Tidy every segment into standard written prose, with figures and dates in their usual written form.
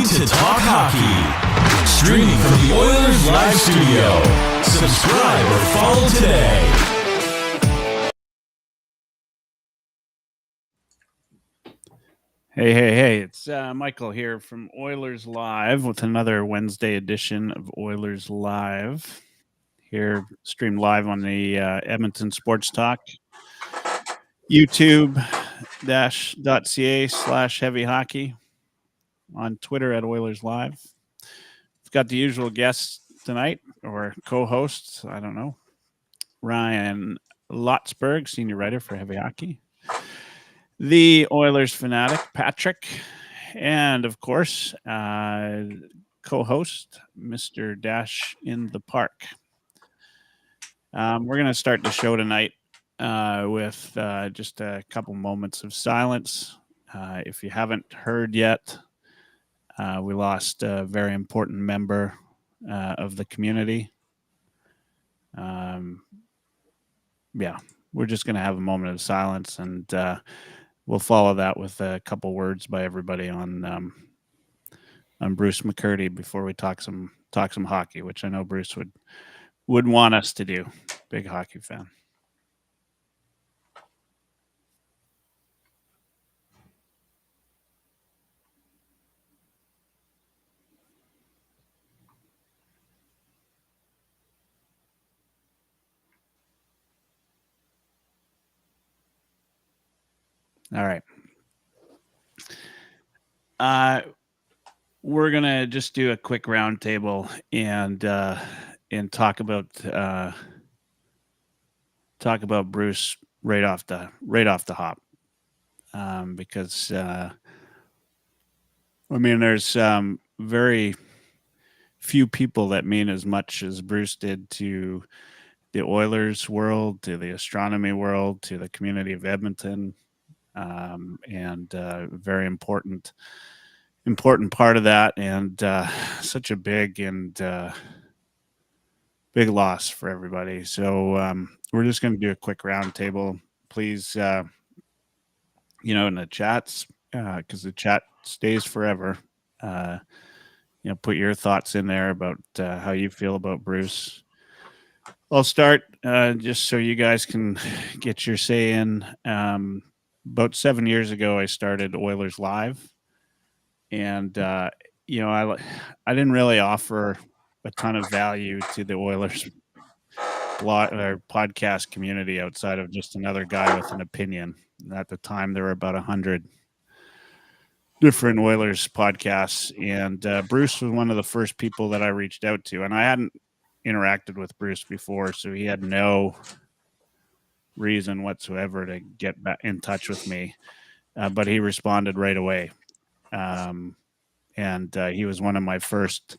to Talk Hockey, streaming from the Oilers Live Studio. Subscribe or follow today. Hey, it's Michael here from Oilers Live with another Wednesday edition of Oilers Live. Here, streamed live on the Edmonton Sports Talk, YouTube-.ca/heavy hockey, on Twitter at Oilers Live. We've got the usual guests tonight, or co-hosts, I don't know. Ryan Lotsberg, senior writer for Heavy Hockey. The Oilers Fanatic, Patrick. And, of course, co-host, Mr. Dash in the Park. We're going to start the show tonight with just a couple moments of silence. If you haven't heard yet, we lost a very important member of the community. Yeah, we're just going to have a moment of silence, and we'll follow that with a couple words by everybody on Bruce McCurdy before we talk some hockey, which I know Bruce would want us to do. Big hockey fan. All right. We're gonna just do a quick roundtable and talk about Bruce right off the hop, because I mean, there's very few people that mean as much as Bruce did to the Oilers world, to the astronomy world, to the community of Edmonton. And very important part of that, and such a big loss for everybody. So we're just going to do a quick roundtable. Please, in the chats, because the chat stays forever. Put your thoughts in there about how you feel about Bruce. I'll start just so you guys can get your say in. About 7 years ago, I started Oilers Live, and I didn't really offer a ton of value to the Oilers podcast community outside of just another guy with an opinion. At the time, there were about 100 different Oilers podcasts, and Bruce was one of the first people that I reached out to, and I hadn't interacted with Bruce before, so he had no reason whatsoever to get back in touch with me, but he responded right away, and he was one of my first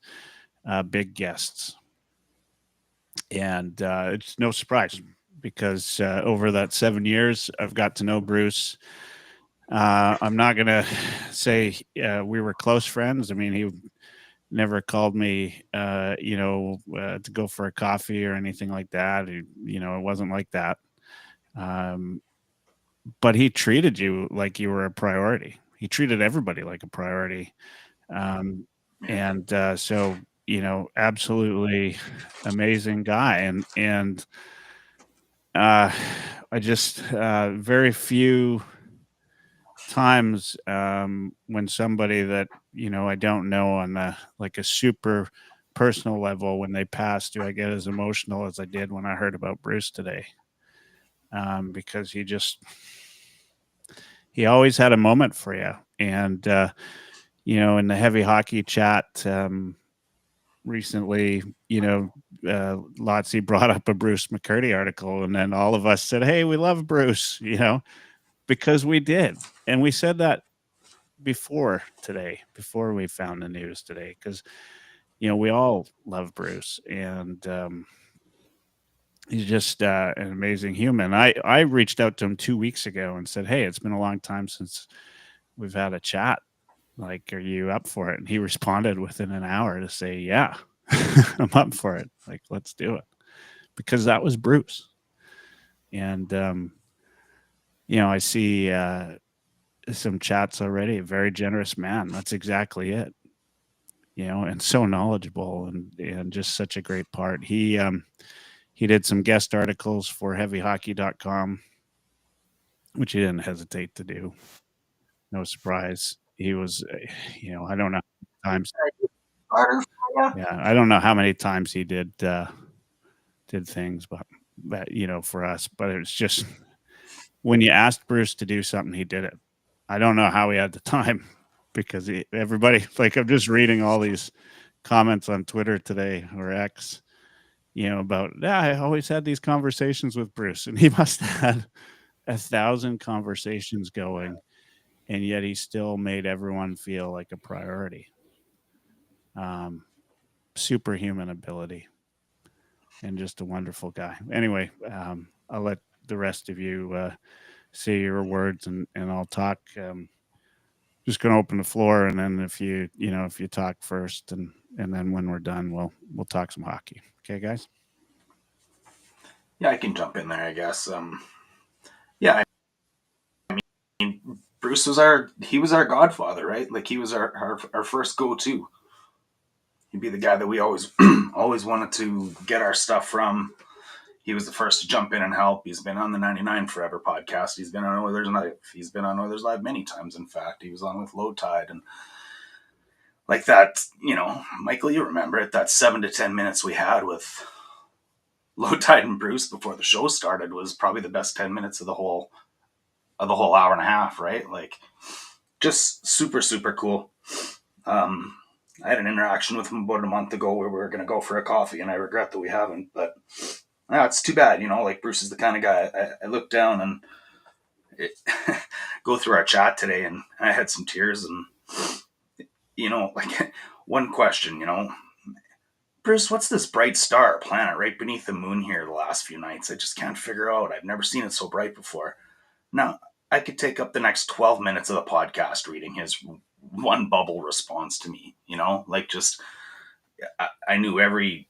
big guests, and it's no surprise because over that 7 years I've got to know Bruce. I'm not gonna say we were close friends. I mean, he never called me to go for a coffee or anything like that. It wasn't like that. But he treated you like you were a priority. He treated everybody like a priority. So, absolutely amazing guy. And I just, very few times, when somebody that, I don't know on a super personal level, when they pass, do I get as emotional as I did when I heard about Bruce today. Because he always had a moment for you. And, in the heavy hockey chat recently, Lotzie brought up a Bruce McCurdy article, and then all of us said, hey, we love Bruce, because we did. And we said that before we found the news today, because, we all love Bruce, and he's just an amazing human. I reached out to him 2 weeks ago and said, hey, it's been a long time since we've had a chat. Like, are you up for it? And he responded within an hour to say, yeah, I'm up for it. Like, let's do it. Because that was Bruce. And, I see some chats already. A very generous man. That's exactly it. and so knowledgeable and just such a great part. He did some guest articles for heavyhockey.com, which he didn't hesitate to do. No surprise. He was, I don't know how many times. Yeah, I don't know how many times he did things, but for us. But it's just when you asked Bruce to do something, he did it. I don't know how he had the time because everybody, like, I'm just reading all these comments on Twitter today or X, about, I always had these conversations with Bruce, and he must have had 1,000 conversations going, and yet he still made everyone feel like a priority. Superhuman ability and just a wonderful guy. Anyway, I'll let the rest of you say your words, and I'll talk. Just going to open the floor, and then if you talk first, and then when we're done, we'll talk some hockey. Okay, guys? Yeah, I can jump in there, I guess. Yeah, I mean, Bruce was our godfather, right? Like, he was our first go-to. He'd be the guy that we always always wanted to get our stuff from. He was the first to jump in and help. He's been on the 99 Forever podcast. He's been on Oilers Live. He's been on Oilers Live many times, in fact. He was on with Low Tide. And like that, Michael, you remember it, that 7 to 10 minutes we had with Low Tide and Bruce before the show started was probably the best 10 minutes of the whole hour and a half, right? Like, just super, super cool. I had an interaction with him about a month ago where we were going to go for a coffee, and I regret that we haven't, but it's too bad. Like, Bruce is the kind of guy. I looked down and go through our chat today, and I had some tears, and like, one question, Bruce, what's this bright star planet right beneath the moon here the last few nights? I just can't figure out. I've never seen it so bright before. Now, I could take up the next 12 minutes of the podcast reading his one bubble response to me, like, just, I knew every,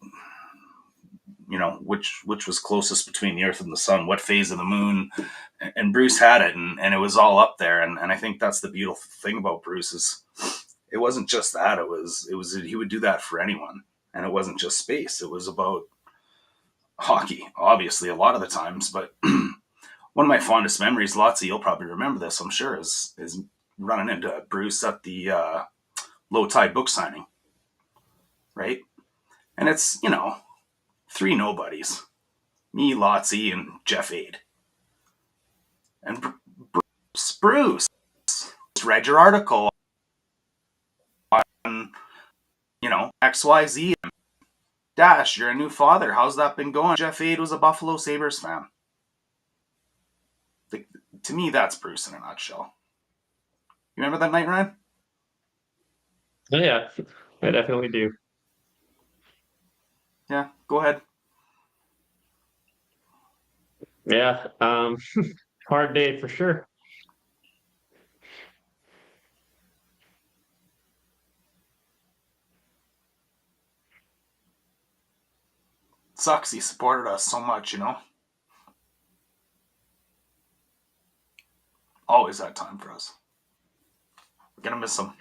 which was closest between the Earth and the Sun, what phase of the moon, and Bruce had it, and it was all up there. And I think that's the beautiful thing about Bruce is it wasn't just that, it was he would do that for anyone. And it wasn't just space. It was about hockey, obviously, a lot of the times. But one of my fondest memories, lots of you'll probably remember this, I'm sure, is running into Bruce at the Low Tide book signing, right? And it's, 3 nobodies. Me, Lotsy, and Jeff Aid. And Bruce read your article on, XYZ. Dash, you're a new father. How's that been going? Jeff Aid was a Buffalo Sabres fan. To me, that's Bruce in a nutshell. You remember that night, Ryan? Oh, yeah, I definitely do. Yeah, go ahead. Yeah, hard day for sure. Sucks he supported us so much, Always had time for us. We're gonna miss him.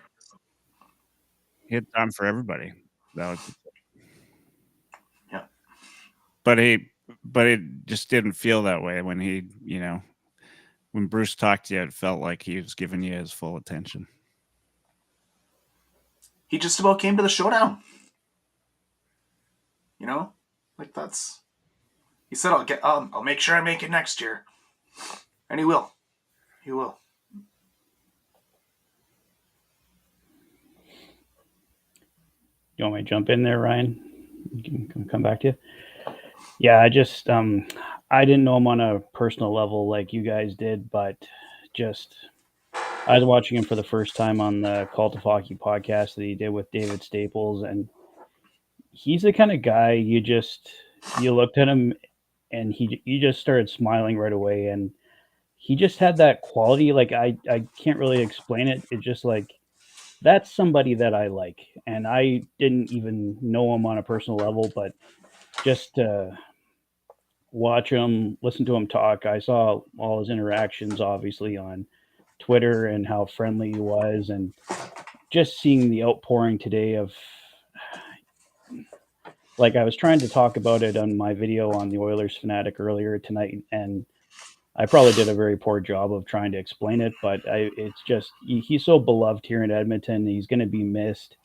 He had time for everybody. That was, yeah. But it just didn't feel that way when he, when Bruce talked to you, it felt like he was giving you his full attention. He just about came to the showdown. Like, that's. He said, I'll make sure I make it next year, and he will. He will. You want me to jump in there, Ryan? Can come back to you. Yeah, I just I didn't know him on a personal level like you guys did, but just I was watching him for the first time on the Cult of Hockey podcast that he did with David Staples, and he's the kind of guy you looked at him and you just started smiling right away, and he just had that quality. Like, I can't really explain it. It's just like, that's somebody that I like, and I didn't even know him on a personal level, but just to watch him, listen to him talk, I saw all his interactions, obviously, on Twitter and how friendly he was, and just seeing the outpouring today of, like, I was trying to talk about it on my video on the Oilers Fanatic earlier tonight, and I probably did a very poor job of trying to explain it, but it's just, he's so beloved here in Edmonton. He's going to be missed.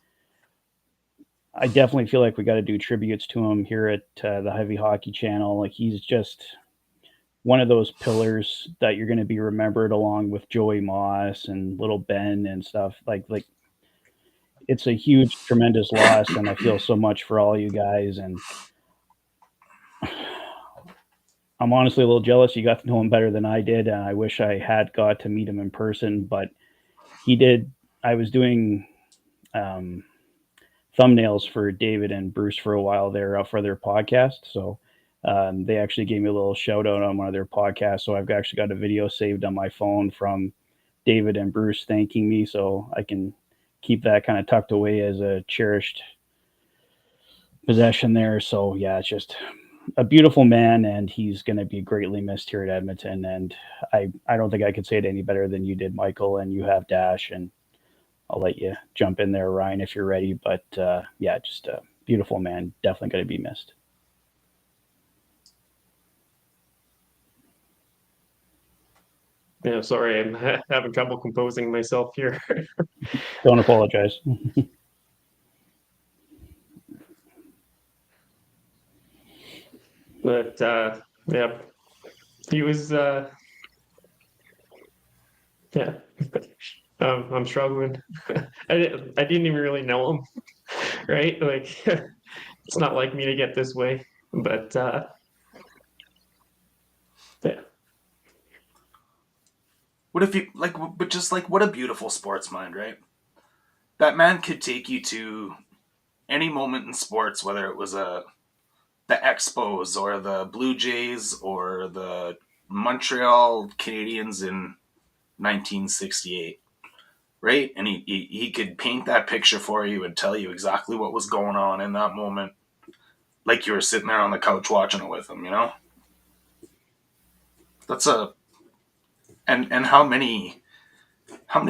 I definitely feel like we got to do tributes to him here at the Heavy Hockey Channel. Like, he's just one of those pillars that you're going to be remembered along with Joey Moss and Little Ben and stuff. Like it's a huge, tremendous loss, and I feel so much for all you guys. And I'm honestly a little jealous you got to know him better than I did, and I wish I had got to meet him in person, but he did. I was doing thumbnails for David and Bruce for a while there for their podcast, so they actually gave me a little shout out on one of their podcasts, so I've actually got a video saved on my phone from David and Bruce thanking me, so I can keep that kind of tucked away as a cherished possession there. So yeah, it's just a beautiful man, and he's going to be greatly missed here at Edmonton. And I don't think I could say it any better than you did, Michael, and you have Dash, and I'll let you jump in there, Ryan, if you're ready. But yeah, just a beautiful man, definitely going to be missed. Yeah, sorry, I'm having trouble composing myself here. Don't apologize. But yeah, he was yeah. I'm struggling. I didn't even really know him, right? Like, it's not like me to get this way, but yeah. What if you like? But just like, what a beautiful sports mind, right? That man could take you to any moment in sports, whether it was the Expos or the Blue Jays or the Montreal Canadiens in 1968, right? And he could paint that picture for you and tell you exactly what was going on in that moment, like you were sitting there on the couch watching it with him. You know, that's a and how many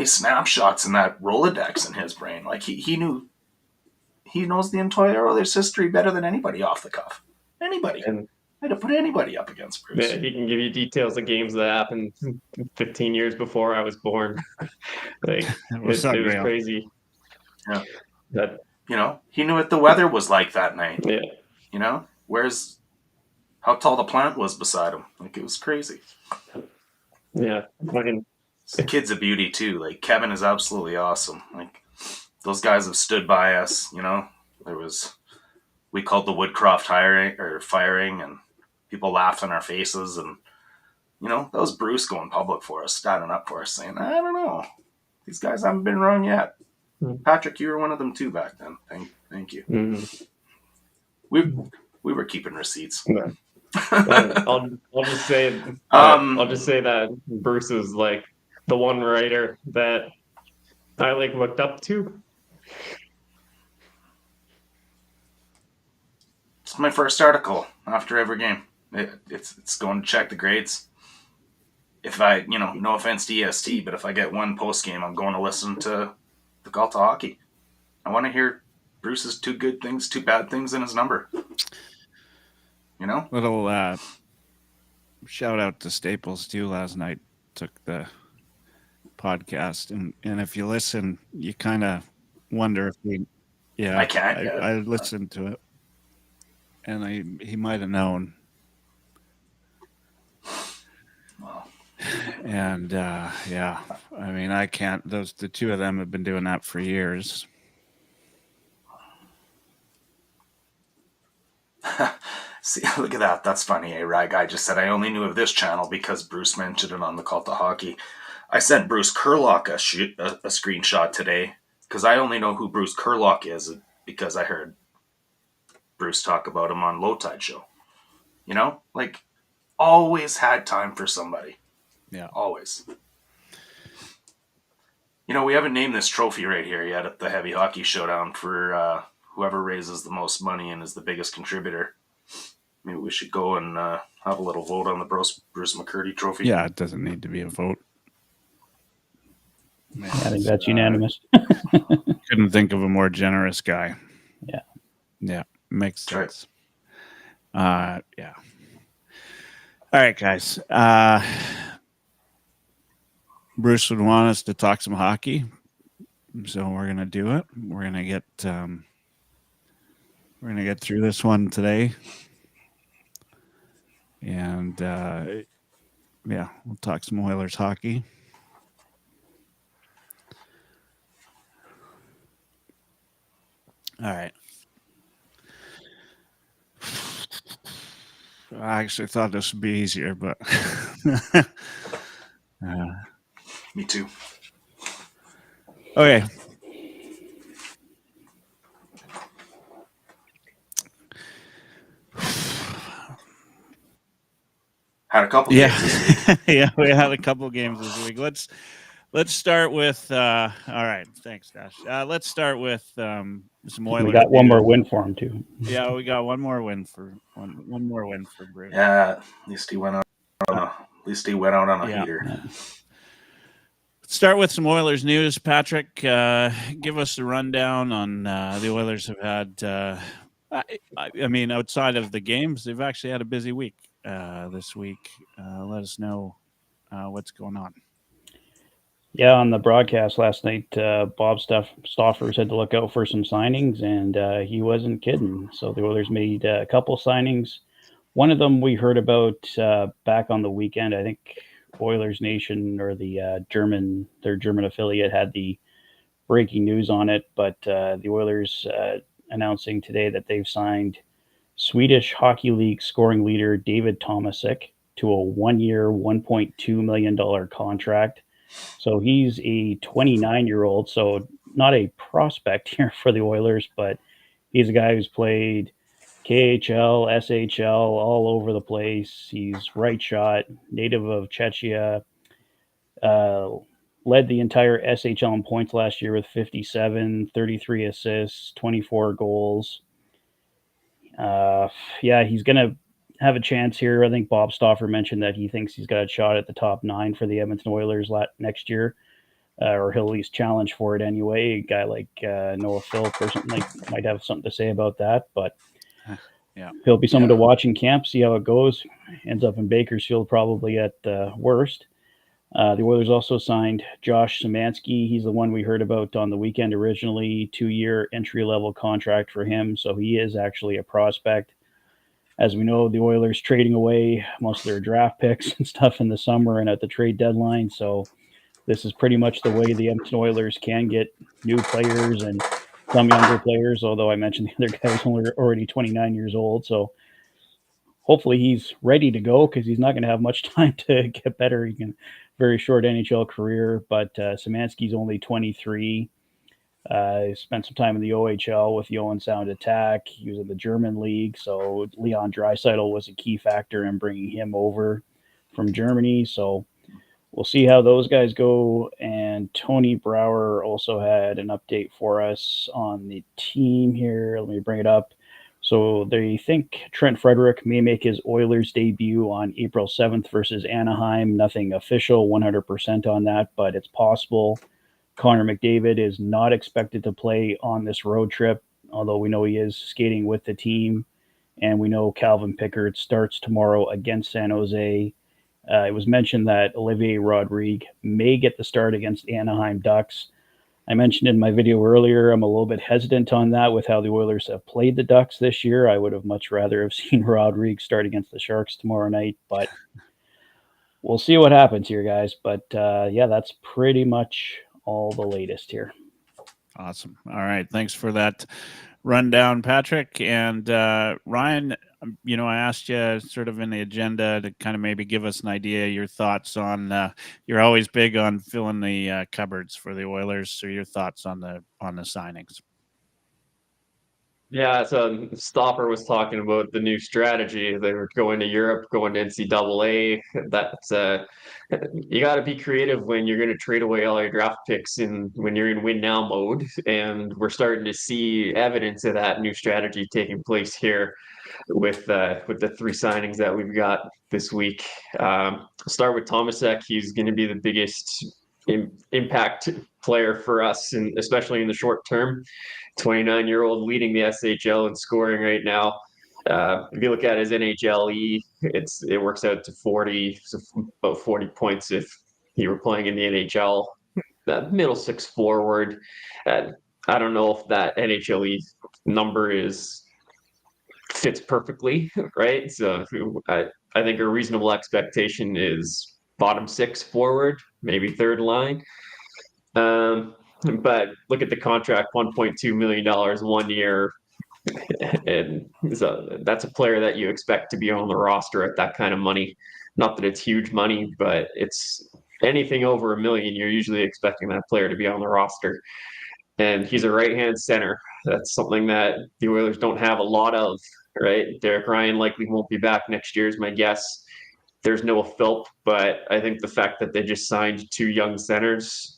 snapshots in that Rolodex in his brain? Like he knows the entire Oilers history better than anybody off the cuff. Anybody. And I'd have put anybody up against Bruce. yeah, he can give you details of games that happened 15 years before I was born. Like, it was crazy. Yeah. That, you know, he knew what the weather was like that night. yeah. You know, how tall the plant was beside him. Like, it was crazy. Yeah. The kid's a beauty too. Like, Kevin is absolutely awesome. Like, those guys have stood by us. You know, we called the Woodcroft firing, and people laughed in our faces. And, you know, that was Bruce going public for us, standing up for us, saying, I don't know, these guys haven't been wrong yet. Patrick, you were one of them too back then. Thank you. Mm-hmm. We were keeping receipts. Yeah. I'll just say that Bruce is like the one writer that I like looked up to. It's my first article after every game. It's going to check the grades. If I, no offense to EST, but if I get one post game, I'm going to listen to the Call to Hockey. I want to hear Bruce's 2 good things, 2 bad things in his number. You know? Little shout out to Staples too. Last night took the podcast, and if you listen, you kind of wonder if I can't. I listened to it, and he might have known. Wow. And yeah, I mean, I can't. The 2 of them have been doing that for years. See, look at that. That's funny. A Rag guy just said, I only knew of this channel because Bruce mentioned it on the Call to Hockey. I sent Bruce Kurlock a screenshot today because I only know who Bruce Kurlock is because I heard Bruce talk about him on Low Tide Show. You know? Like, always had time for somebody. Yeah. Always. You know, we haven't named this trophy right here yet at the Heavy Hockey Showdown for whoever raises the most money and is the biggest contributor. Maybe we should go and have a little vote on the Bruce McCurdy trophy. Yeah, it doesn't need to be a vote. Man, I think that's unanimous. couldn't think of a more generous guy. Yeah. Yeah. Makes Right. sense. Yeah. All right, guys. Bruce would want us to talk some hockey, so we're gonna do it. We're gonna get through this one today, and yeah, we'll talk some Oilers hockey. All right. I actually thought this would be easier, but Me too. okay. Had a couple Yeah, games this week. yeah, we had a couple games this week. Let's start with. All right, thanks, Dash. Let's start with some Oilers. We got one more win for him too. Yeah, we got one more win for Bruce. Yeah, at least he went out on a Yeah. heater. Let's start with some Oilers news. Patrick, give us a rundown on the Oilers have had. I mean, outside of the games, they've actually had a busy week this week. Let us know what's going on. Yeah, on the broadcast last night, Bob Stauffer said to look out for some signings, and he wasn't kidding. So the Oilers made a couple signings. One of them we heard about back on the weekend. I think Oilers Nation or their German affiliate had the breaking news on it, but the Oilers announcing today that they've signed Swedish Hockey League scoring leader David Tomasek to a 1-year, $1.2 million contract. So he's a 29-year-old, so not a prospect here for the Oilers, but he's a guy who's played KHL, SHL, all over the place. He's right shot, native of Czechia, led the entire SHL in points last year with 57, 33 assists, 24 goals. Yeah, he's going to have a chance here. I think Bob Stauffer mentioned that he thinks he's got a shot at the top 9 for the Edmonton Oilers next year, or he'll at least challenge for it anyway. A guy like Noah Philp or something might have something to say about that, but yeah, he'll be someone to watch in camp, see how it goes. Ends up in Bakersfield probably at worst. The Oilers also signed Josh Samanski. He's the one we heard about on the weekend originally, 2-year entry-level contract for him. So he is actually a prospect. As we know, the Oilers trading away most of their draft picks and stuff in the summer and at the trade deadline. So this is pretty much the way the Edmonton Oilers can get new players and some younger players, although I mentioned the other guy was already 29 years old. So hopefully he's ready to go because he's not going to have much time to get better. He can very short NHL career, but Samanski's only 23. He spent some time in the OHL with the Owen Sound Attack. He was in the German league, so Leon Draisaitl was a key factor in bringing him over from Germany. So we'll see how those guys go. And Tony Brower also had an update for us on the team here. Let me bring it up. So they think Trent Frederick may make his Oilers debut on April 7th versus Anaheim. Nothing official 100% on that, but it's possible. Connor McDavid is not expected to play on this road trip, although we know he is skating with the team. And we know Calvin Pickard starts tomorrow against San Jose. It was mentioned that Olivier Rodrigue may get the start against the Anaheim Ducks. I mentioned in my video earlier, I'm a little bit hesitant on that with how the Oilers have played the Ducks this year. I would have much rather have seen Rodrigue start against the Sharks tomorrow night, but we'll see what happens here, guys. But yeah, that's pretty much all the latest here. Awesome. All right. Thanks for that rundown, Patrick. And Ryan, I asked you sort of in the agenda to kind of maybe give us an idea, your thoughts on, you're always big on filling the cupboards for the Oilers. So your thoughts on the signings. Yeah, so Stopper was talking about the new strategy. They were going to Europe, going to NCAA. That's you got to be creative when you're going to trade away all your draft picks when you're in win now mode. And we're starting to see evidence of that new strategy taking place here with the 3 signings that we've got this week. Start with Tomasek. He's going to be the biggest impact player for us, and especially in the short term. 29-year-old leading the SHL in scoring right now. If you look at his NHLE, it works out to 40, so about 40 points if he were playing in the NHL. That middle six forward. I don't know if that NHLE number fits perfectly, right? So I think a reasonable expectation is bottom six forward, maybe third line. But look at the contract, $1.2 million 1 year. And so that's a player that you expect to be on the roster at that kind of money. Not that it's huge money, but it's anything over $1 million, you're usually expecting that player to be on the roster. And he's a right-hand center. That's something that the Oilers don't have a lot of, right? Derek Ryan likely won't be back next year is my guess. There's Noah Philp, but I think the fact that they just signed 2 young centers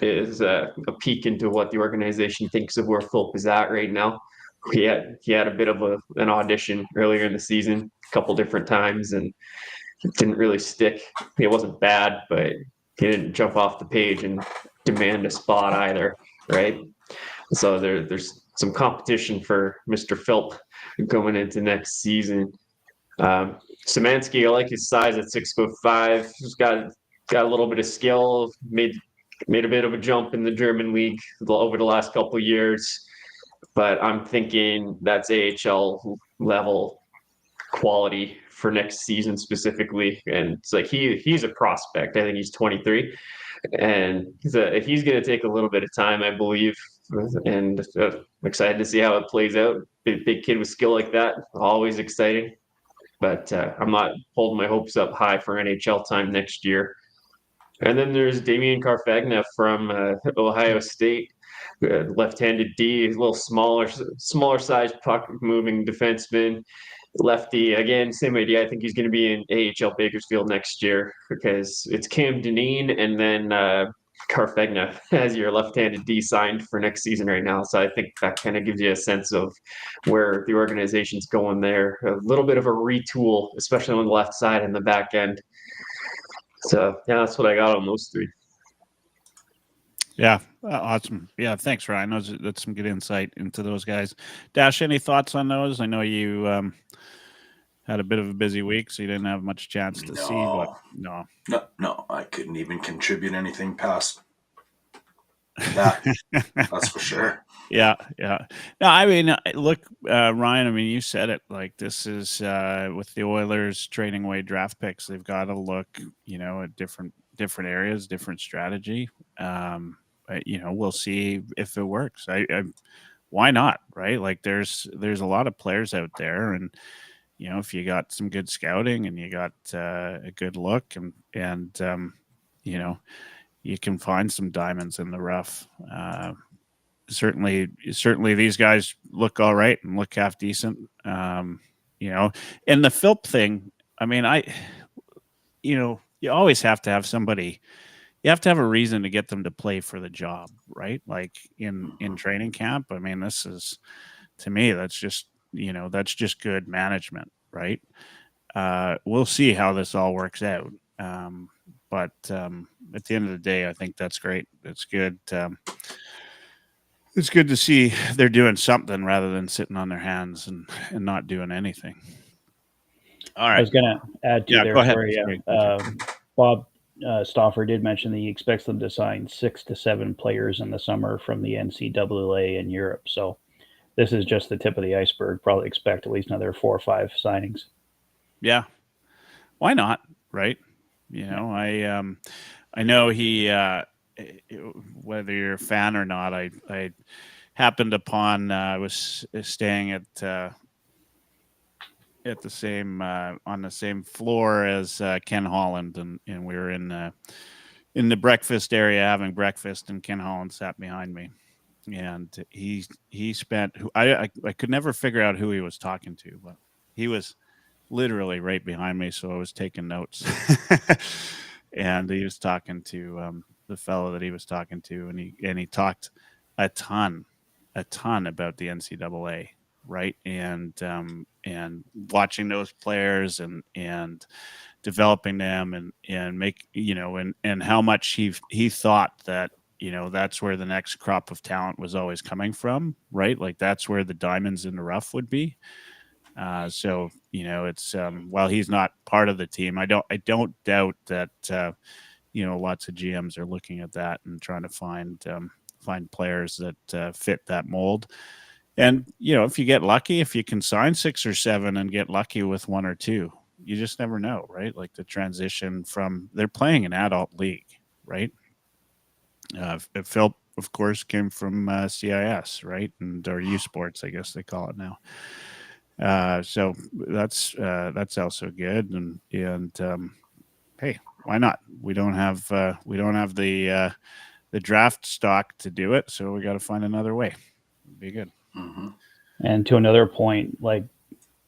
is a peek into what the organization thinks of where Philp is at right now. He had a bit of an audition earlier in the season, a couple different times, and it didn't really stick. It wasn't bad, but he didn't jump off the page and demand a spot either, right? So there's some competition for Mr. Philp going into next season. Samanski, I like his size at 6'5". He's got a little bit of skill. Made a bit of a jump in the German league over the last couple of years, but I'm thinking that's AHL level quality for next season specifically. And it's like he's a prospect. I think he's 23, and he's going to take a little bit of time, I believe. And I'm excited to see how it plays out. Big kid with skill like that, always exciting. But I'm not holding my hopes up high for NHL time next year. And then there's Damien Carfagna from Ohio State, left-handed D, a little smaller size puck moving defenseman, lefty. Again, same idea. I think he's going to be in AHL Bakersfield next year because it's Cam Dineen and then Carfagna as your left-handed D signed for next season right now. So I think that kind of gives you a sense of where the organization's going there. A little bit of a retool, especially on the left side and the back end. So yeah, that's what I got on those 3. Yeah, awesome. Yeah, thanks, Ryan. That's some good insight into those guys. Dash, any thoughts on those? I know you had a bit of a busy week, so you didn't have much chance to see. But no, I couldn't even contribute anything past that. That's for sure. Yeah. No, I mean, look, Ryan. I mean, you said it. Like this is with the Oilers trading away draft picks. They've got to look, at different areas, different strategy. We'll see if it works. Why not? Right? Like there's a lot of players out there, and if you got some good scouting and you got a good look, and you can find some diamonds in the rough. Certainly these guys look all right and look half decent. And the Philp thing, I mean, you always have to have somebody, you have to have a reason to get them to play for the job, right? Like in training camp. I mean, this is, to me, that's just good management, right? We'll see how this all works out. But at the end of the day, I think that's great. It's good. It's good to see they're doing something rather than sitting on their hands and not doing anything. All right. I was going to add to there. Go ahead. Sorry, Bob Stauffer did mention that he expects them to sign 6 to 7 players in the summer from the NCAA in Europe. So this is just the tip of the iceberg. Probably expect at least another 4 or 5 signings. Yeah. Why not? Right. I know he, whether you're a fan or not, I happened upon, I was staying at the same, on the same floor as Ken Holland, and we were in the breakfast area having breakfast, and Ken Holland sat behind me, and he spent, I could never figure out who he was talking to, but he was literally right behind me. So I was taking notes and he was talking to the fellow that he was talking to, and he talked a ton about the NCAA, right? And watching those players and developing them and make, and how much he thought that, that's where the next crop of talent was always coming from, right? Like that's where the diamonds in the rough would be. So, it's, while he's not part of the team, I don't doubt that, lots of GMs are looking at that and trying to find players that fit that mold. And, if you get lucky, if you can sign 6 or 7 and get lucky with 1 or 2, you just never know, right? Like the transition they're playing an adult league, right? Phil, of course, came from CIS, right? Or U Sports, I guess they call it now. So that's also good. And hey, why not? We don't have the draft stock to do it, so we got to find another way. It'd be good. Mm-hmm. And to another point, like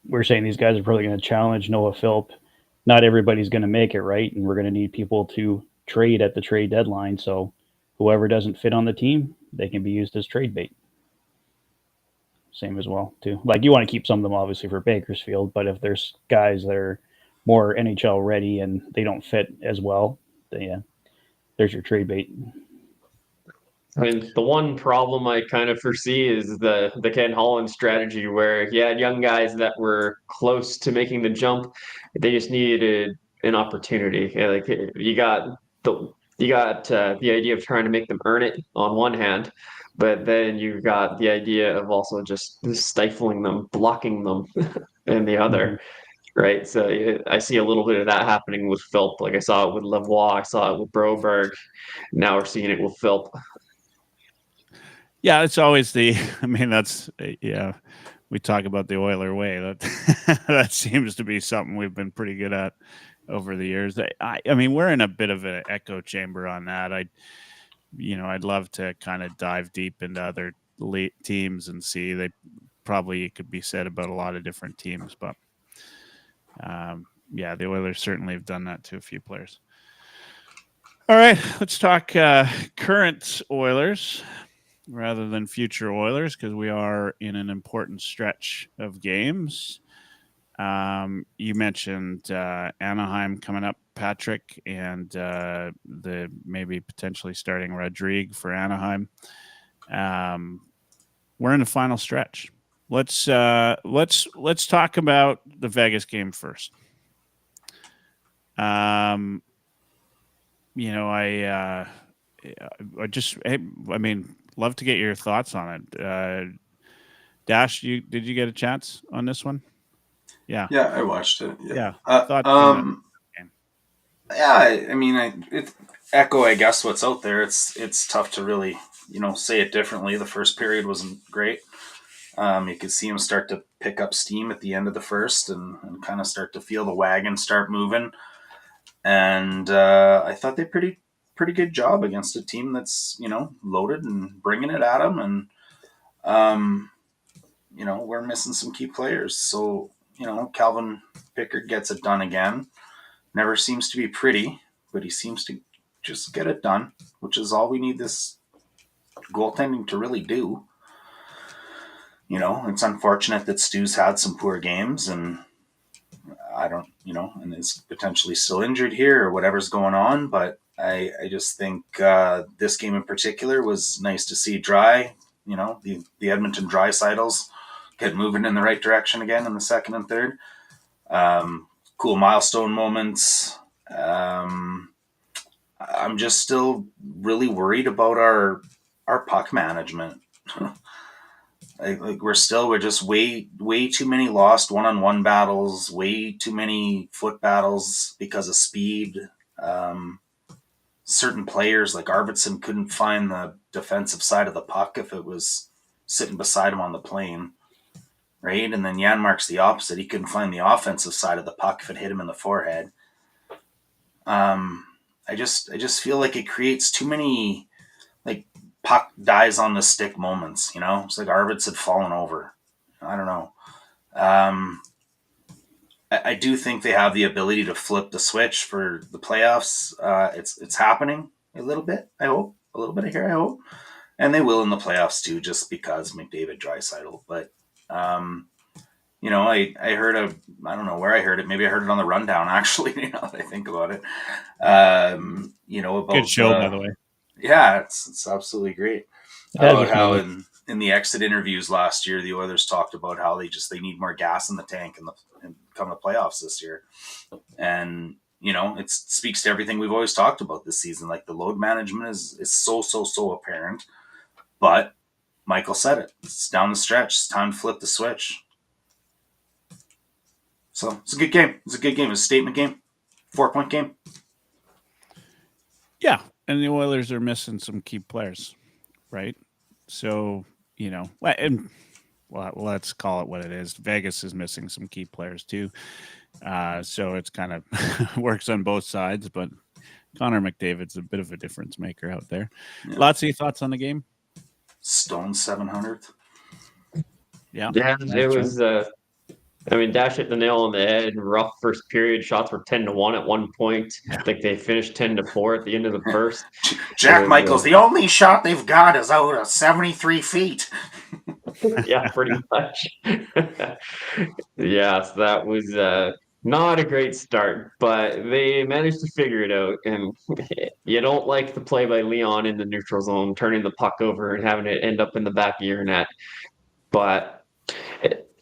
we're saying, these guys are probably going to challenge Noah Philp. Not everybody's going to make it, right? And we're going to need people to trade at the trade deadline. So whoever doesn't fit on the team, they can be used as trade bait. Same as well, too. Like you want to keep some of them obviously for Bakersfield, but if there's guys that are more NHL ready and they don't fit as well, then yeah, there's your trade bait. I mean, the one problem I kind of foresee is the Ken Holland strategy, where he had young guys that were close to making the jump. They just needed an opportunity. Yeah, like you got the idea of trying to make them earn it on one hand, but then you've got the idea of also just stifling them, blocking them, in the other. Right. So I see a little bit of that happening with Philp. Like I saw it with Lavoie, I saw it with Broberg. Now we're seeing it with Philp. Yeah, it's always that's, yeah, we talk about the Oiler way. That seems to be something we've been pretty good at over the years. I mean, we're in a bit of an echo chamber on that. I'd love to kind of dive deep into other teams and see. It could be said about a lot of different teams, but yeah, the Oilers certainly have done that to a few players. All right, let's talk current Oilers rather than future Oilers, because we are in an important stretch of games. You mentioned Anaheim coming up, Patrick, and the maybe potentially starting Rodrigue for Anaheim. We're in the final stretch. Let's talk about the Vegas game first. Love to get your thoughts on it. Dash, did you get a chance on this one? Yeah, I watched it. Yeah. It's echo, I guess, what's out there. It's tough to really, say it differently. The first period wasn't great. You could see him start to pick up steam at the end of the first and kind of start to feel the wagon start moving. And I thought they pretty good job against a team that's, loaded and bringing it at them. And, we're missing some key players. So, Calvin Pickard gets it done again. Never seems to be pretty, but he seems to just get it done, which is all we need this goaltending to really do. It's unfortunate that Stu's had some poor games, and I don't, and is potentially still injured here or whatever's going on. But I just think this game in particular was nice to see Dry, the Edmonton Drysidles get moving in the right direction again in the second and third. Cool milestone moments. I'm just still really worried about our puck management. We're just way too many lost one-on-one battles, way too many foot battles because of speed. Certain players like Arvidsson couldn't find the defensive side of the puck if it was sitting beside him on the plane, right? And then Janmark's the opposite. He couldn't find the offensive side of the puck if it hit him in the forehead. I just feel like it creates too many puck dies on the stick moments, It's like Arvids had fallen over. I don't know. I do think they have the ability to flip the switch for the playoffs. It's happening a little bit, I hope. A little bit here, I hope. And they will in the playoffs too, just because McDavid, Draisaitl. But, I heard I don't know where I heard it. Maybe I heard it on the rundown, actually, that I think about it. About Good show, by the way. Yeah, it's absolutely great. As About with how me. in the exit interviews last year, the Oilers talked about how they need more gas in the tank and come to playoffs this year. And it speaks to everything we've always talked about this season. Like, the load management is so apparent. But Michael said it. It's down the stretch. It's time to flip the switch. So it's a good game. It's a statement game. 4-point game. Yeah, and the Oilers are missing some key players, right? So, let's call it what it is. Vegas is missing some key players too. So it's kind of works on both sides, but Connor McDavid's a bit of a difference maker out there. Yeah. Lots of thoughts on the game? Stone 700th. Yeah. Yeah, it was. Dash hit the nail on the head. Rough first period. Shots were 10-1 at one point. I think they finished 10-4 at the end of the first. Jack Michaels, the only shot they've got is out of 73 feet. Yeah, pretty much. Yeah, so that was not a great start, but they managed to figure it out. And you don't like the play by Leon in the neutral zone, turning the puck over and having it end up in the back of your net. But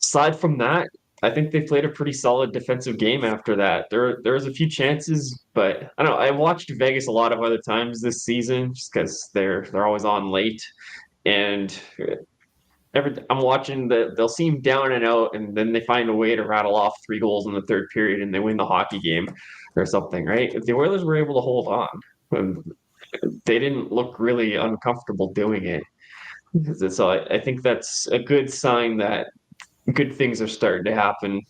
aside from that, I think they played a pretty solid defensive game after that. There was a few chances, but I don't know. I watched Vegas a lot of other times this season just because they're always on late, and I'm watching they'll seem down and out, and then they find a way to rattle off 3 goals in the third period, and they win the hockey game or something, right? The Oilers were able to hold on. They didn't look really uncomfortable doing it. So I think that's a good sign that good things are starting to happen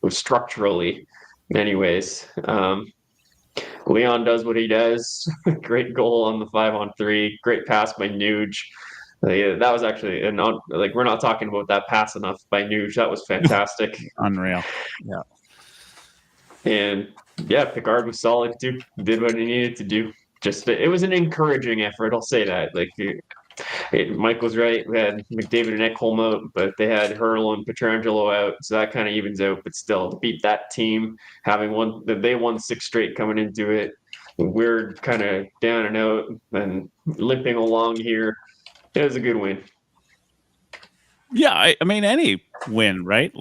structurally anyways. Leon does what he does. Great goal on the 5-on-3. Great pass by Nuge. That was actually we're not talking about that pass enough by Nuge. That was fantastic. Unreal. Yeah. And yeah, Picard was solid too. Did what he needed to do. It was an encouraging effort. I'll say that. Mike was right. We had McDavid and Ekholm out, but they had Hurl and Pietrangelo out, so that kind of evens out. But still, to beat that team, they won 6 straight coming into it. We're kind of down and out and limping along here. It was a good win. Yeah, I mean, any win, right?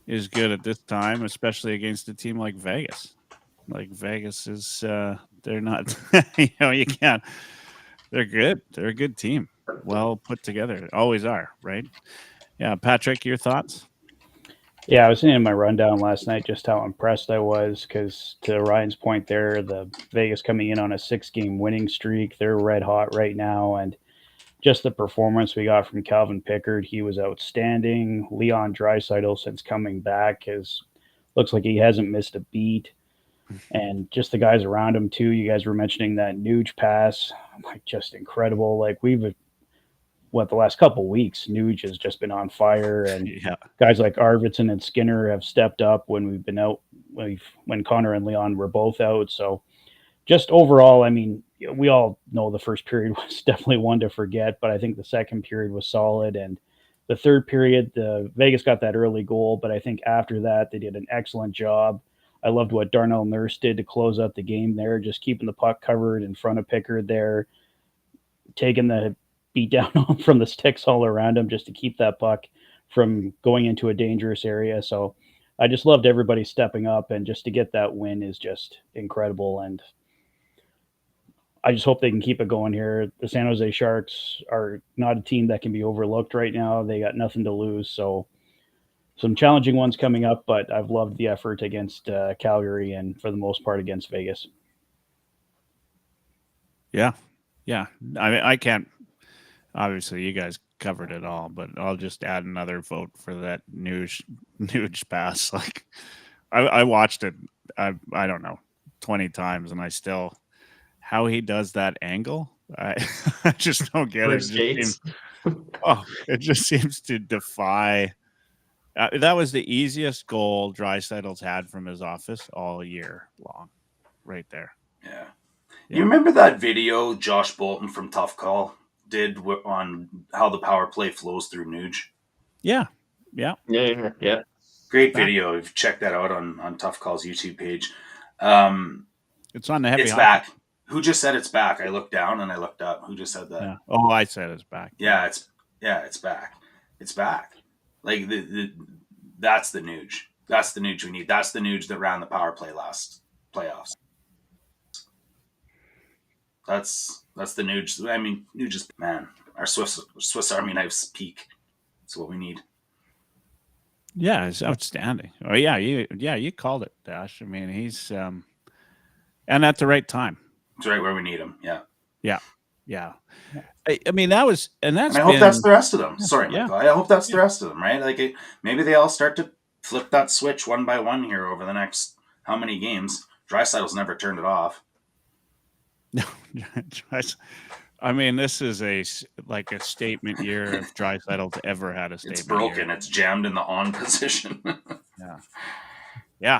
Is good at this time, especially against a team like Vegas. Like, Vegas is they're not you can't. They're good. They're a good team. Well put together. Always are, right? Yeah, Patrick, your thoughts? Yeah, I was saying in my rundown last night just how impressed I was because, to Ryan's point there, the Vegas coming in on a 6-game winning streak. They're red hot right now, and just the performance we got from Calvin Pickard, he was outstanding. Leon Draisaitl, since coming back, looks like he hasn't missed a beat. And just the guys around him too. You guys were mentioning that Nuge pass, just incredible. The last couple weeks, Nuge has just been on fire, and guys like Arvidsson and Skinner have stepped up when we've been out. When Connor and Leon were both out. So, just overall, I mean, we all know the first period was definitely one to forget, but I think the second period was solid, and the third period, Vegas got that early goal, but I think after that they did an excellent job. I loved what Darnell Nurse did to close out the game there, just keeping the puck covered in front of Pickard there, taking the beat down from the sticks all around him just to keep that puck from going into a dangerous area. So I just loved everybody stepping up, and just to get that win is just incredible. And I just hope they can keep it going here. The San Jose Sharks are not a team that can be overlooked right now. They got nothing to lose. So some challenging ones coming up, but I've loved the effort against Calgary and for the most part against Vegas. Yeah. I mean, I can't. Obviously, you guys covered it all, but I'll just add another vote for that Nuge pass. I watched it. I don't know 20 times, and I still how he does that angle. I just don't get it. It just seems to defy. That was the easiest goal Draisaitl's had from his office all year long, right there. Yeah. You remember that video Josh Bolton from Tough Call did on how the power play flows through Nuge? Yeah. Yeah. Yeah. Great Back. video. If you check that out on Tough Call's YouTube page. It's on the heavy It's hockey. back. Who just said it's back? I looked down and I looked up. Who just said that? Yeah. Oh, I said it's back. Yeah, it's back. It's back. Like that's the Nuge. That's the Nuge we need. That's the Nuge that ran the power play last playoffs. That's the Nuge. I mean, Nuge is, man, our Swiss Army knife's peak. That's what we need. Yeah, it's outstanding. Oh yeah, you called it, Dash. I mean, he's and at the right time. It's right where we need him. Yeah. I mean, that's And I hope that's the rest of them. Sorry, Yeah. Michael. I hope that's the rest of them, right? Like maybe they all start to flip that switch one by one here over the next how many games? Draisaitl's never turned it off. No, I mean, this is a statement year if Draisaitl's ever had a statement. It's broken. Year. It's jammed in the on position. Yeah.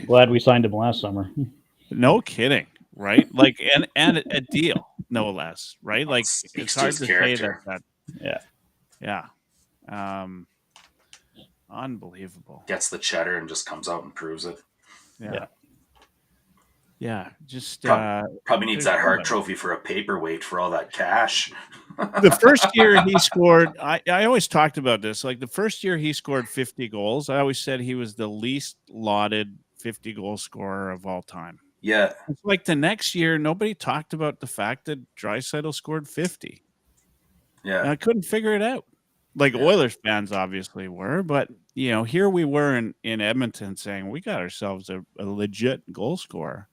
Glad we signed him last summer. No kidding, right? Like, and a deal, no less, right? Like, Speaks it's to hard his to character. say that. Yeah. Unbelievable. Gets the cheddar and just comes out and proves it. Yeah. Just probably needs that Hart Trophy for a paperweight for all that cash. The first year he scored, I always talked about this. Like the first year he scored 50 goals, I always said he was the least lauded 50 goal scorer of all time. Yeah. It's like the next year, nobody talked about the fact that Draisaitl scored 50. Yeah. And I couldn't figure it out. Like Oilers fans obviously were, but here we were in Edmonton saying we got ourselves a legit goal scorer.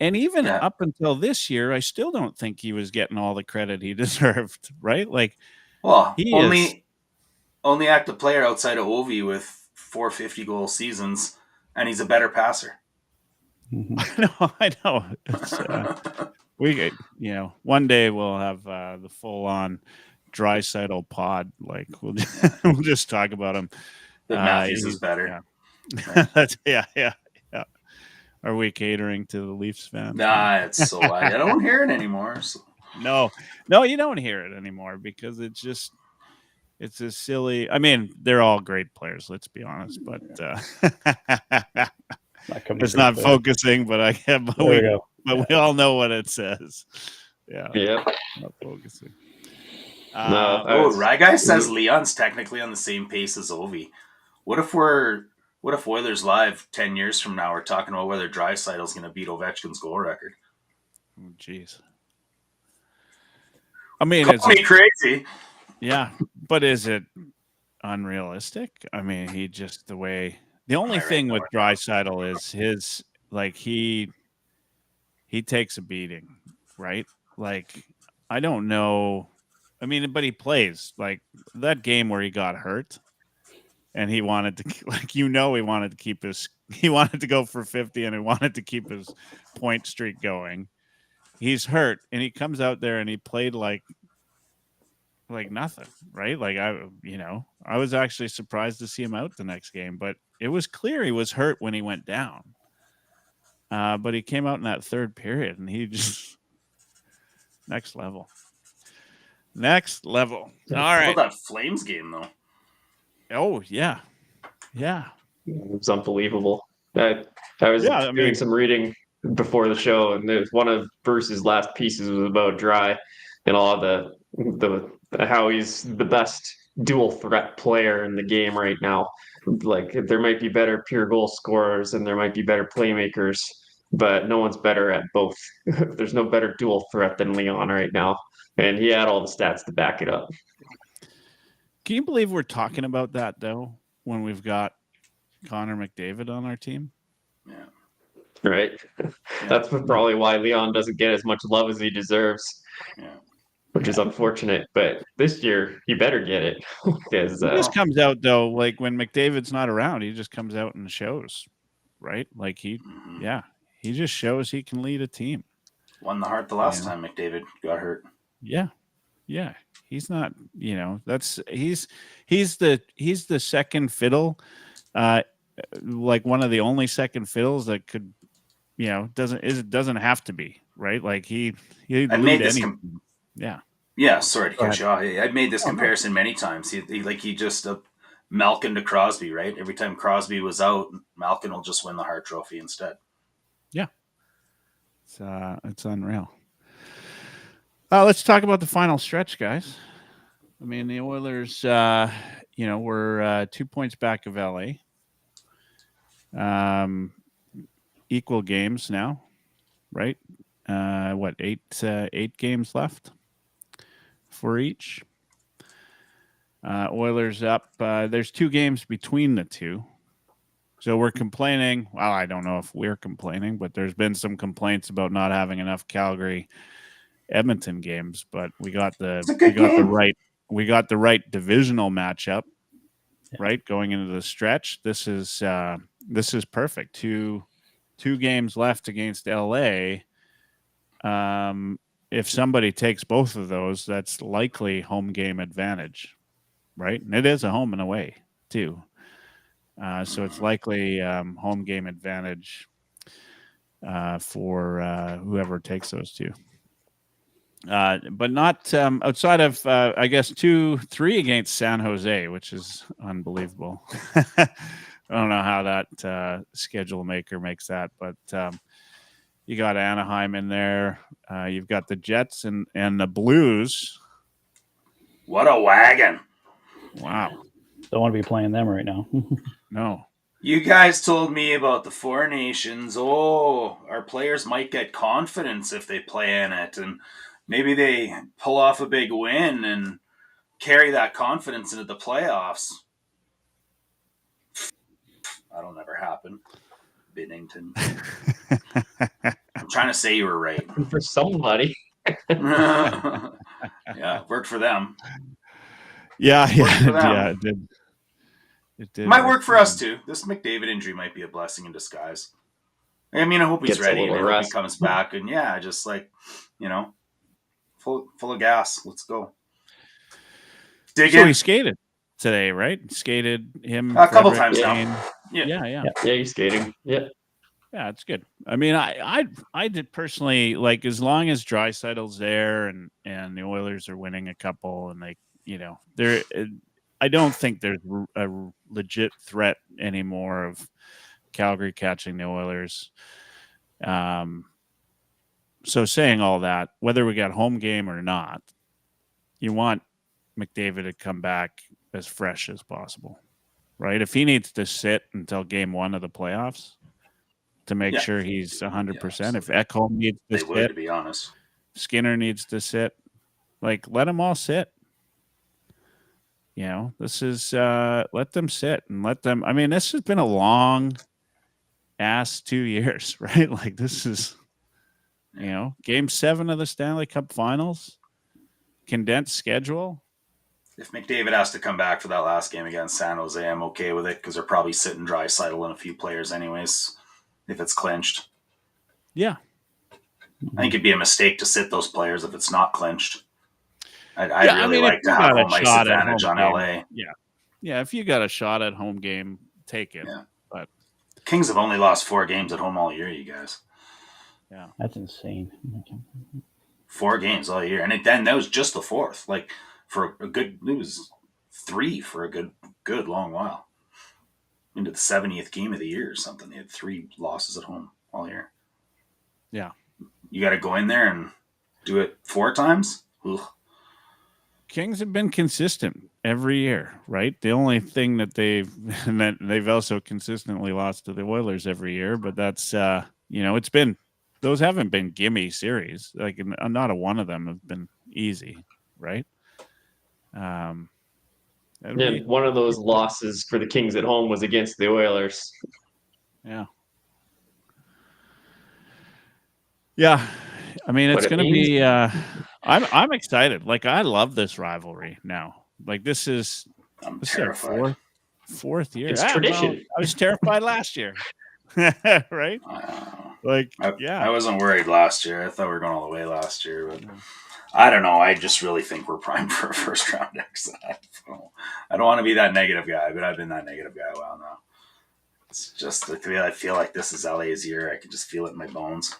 And even up until this year, I still don't think he was getting all the credit he deserved, right? Like, well, only active player outside of Ovi with 450 goal seasons, and he's a better passer. I know. It's, one day we'll have the full-on Draisaitl pod. Like we'll just talk about him. But Matthews is better. Yeah. Yeah. Are we catering to the Leafs fans? Nah, it's so I don't hear it anymore. So. No, you don't hear it anymore because it's a silly. I mean, they're all great players. Let's be honest, but it's not focusing. But we all know what it says. Yeah, not focusing. Ryguy says Leon's technically on the same pace as Ovi. What if Oilers Live 10 years from now are talking about whether Draisaitl's going to beat Ovechkin's goal record? Oh, jeez. I mean, it's crazy. Yeah, but is it unrealistic? I mean, the only thing with Draisaitl is his he takes a beating, right? Like, I don't know. I mean, but he plays like that game where he got hurt. And he wanted to, he wanted to go for 50 and he wanted to keep his point streak going. He's hurt and he comes out there and he played like nothing, right? Like I was actually surprised to see him out the next game, but it was clear he was hurt when he went down. But he came out in that third period and he just next level. All right. What about that Flames game though? Oh yeah. It's unbelievable. I was doing some reading before the show, and one of Bruce's last pieces was about Dry and all the how he's the best dual threat player in the game right now. Like there might be better pure goal scorers and there might be better playmakers, but no one's better at both. There's no better dual threat than Leon right now, and he had all the stats to back it up. Can you believe we're talking about that though when we've got Connor McDavid on our team? Yeah. Right. That's probably why Leon doesn't get as much love as he deserves. Yeah. Which is unfortunate, but this year he better get it. Because this comes out though, like when McDavid's not around, he just comes out and shows, right? Like he just shows he can lead a team. Won the Hart the last time McDavid got hurt. Yeah. He's not, he's the second fiddle, like one of the only second fiddles that could, doesn't have to be right. Like he lead anything. Yeah, sorry to Go cut you off. I've made this Oh, no. comparison many times. He just Malkin to Crosby, right? Every time Crosby was out, Malkin will just win the Hart Trophy instead. Yeah, it's unreal. Let's talk about the final stretch, guys. I mean, the Oilers, we're 2 points back of LA. Equal games now, right? Eight games left for each. Oilers up. There's 2 games between the two. So we're complaining. Well, I don't know if we're complaining, but there's been some complaints about not having enough Calgary Edmonton games, but we got the right divisional matchup, right? Going into the stretch. This is perfect. Two games left against LA. If somebody takes both of those, that's likely home game advantage, right? And it is a home and away too. So it's likely home game advantage for whoever takes those two. But not outside of, I guess, 2-3 against San Jose, which is unbelievable. I don't know how that schedule maker makes that, but you got Anaheim in there. You've got the Jets and the Blues. What a wagon. Wow. Don't want to be playing them right now. No. You guys told me about the Four Nations. Oh, our players might get confidence if they play in it, and maybe they pull off a big win and carry that confidence into the playoffs. That'll never happen. Binnington. I'm trying to say you were right. For somebody. Yeah, worked for them. Yeah, for them. Yeah, it did. It did. Might work for us too. This McDavid injury might be a blessing in disguise. I mean, I hope he's Gets a ready and little I hope he rest. comes back. And yeah, just like, full of gas. Let's go. Dig So in. he skated today, right? Skated him A couple Frederick, times now. Kane. Yeah. Yeah, he's skating. Yeah. Yeah, it's good. I mean, I did personally, like, as long as Draisaitl's there and the Oilers are winning a couple and I don't think there's a legit threat anymore of Calgary catching the Oilers. So saying all that, whether we got home game or not, you want McDavid to come back as fresh as possible, right? If he needs to sit until game 1 of the playoffs to make sure he's 100%, if Ekholm needs to sit, to be honest. Skinner needs to sit, like, let them all sit. This is let them sit and let them. I mean, this has been a long ass 2 years, right? Like, this is, game 7 of the Stanley Cup Finals, condensed schedule. If McDavid has to come back for that last game against San Jose, I'm okay with it because they're probably sitting Draisaitl and a few players anyways, if it's clinched. Yeah. I think it'd be a mistake to sit those players if it's not clinched. I'd really like to have home ice advantage on LA. Yeah, if you got a shot at home game, take it. Yeah. But Kings have only lost 4 games at home all year, you guys. Yeah. That's insane. 4 games all year. And then that was just the 4th. Like, for a good, it was 3 for a good long while. Into the 70th game of the year or something. They had 3 losses at home all year. Yeah. You got to go in there and do it 4 times? Ugh. Kings have been consistent every year, right? The only thing that they've also consistently lost to the Oilers every year, but that's it's been, those haven't been gimme series. Like, not a one of them have been easy, right? One of those losses for the Kings at home was against the Oilers. Yeah. Yeah. I mean, it's going to be. I'm excited. Like, I love this rivalry now. Like, this is terrified. Fourth year. It's tradition. Well, I was terrified last year, right? I wasn't worried last year. I thought we were going all the way last year, but I don't know. I just really think we're primed for a first round exit. I don't want to be that negative guy, but I've been that negative guy a while now. It's just I feel like this is LA's year. I can just feel it in my bones.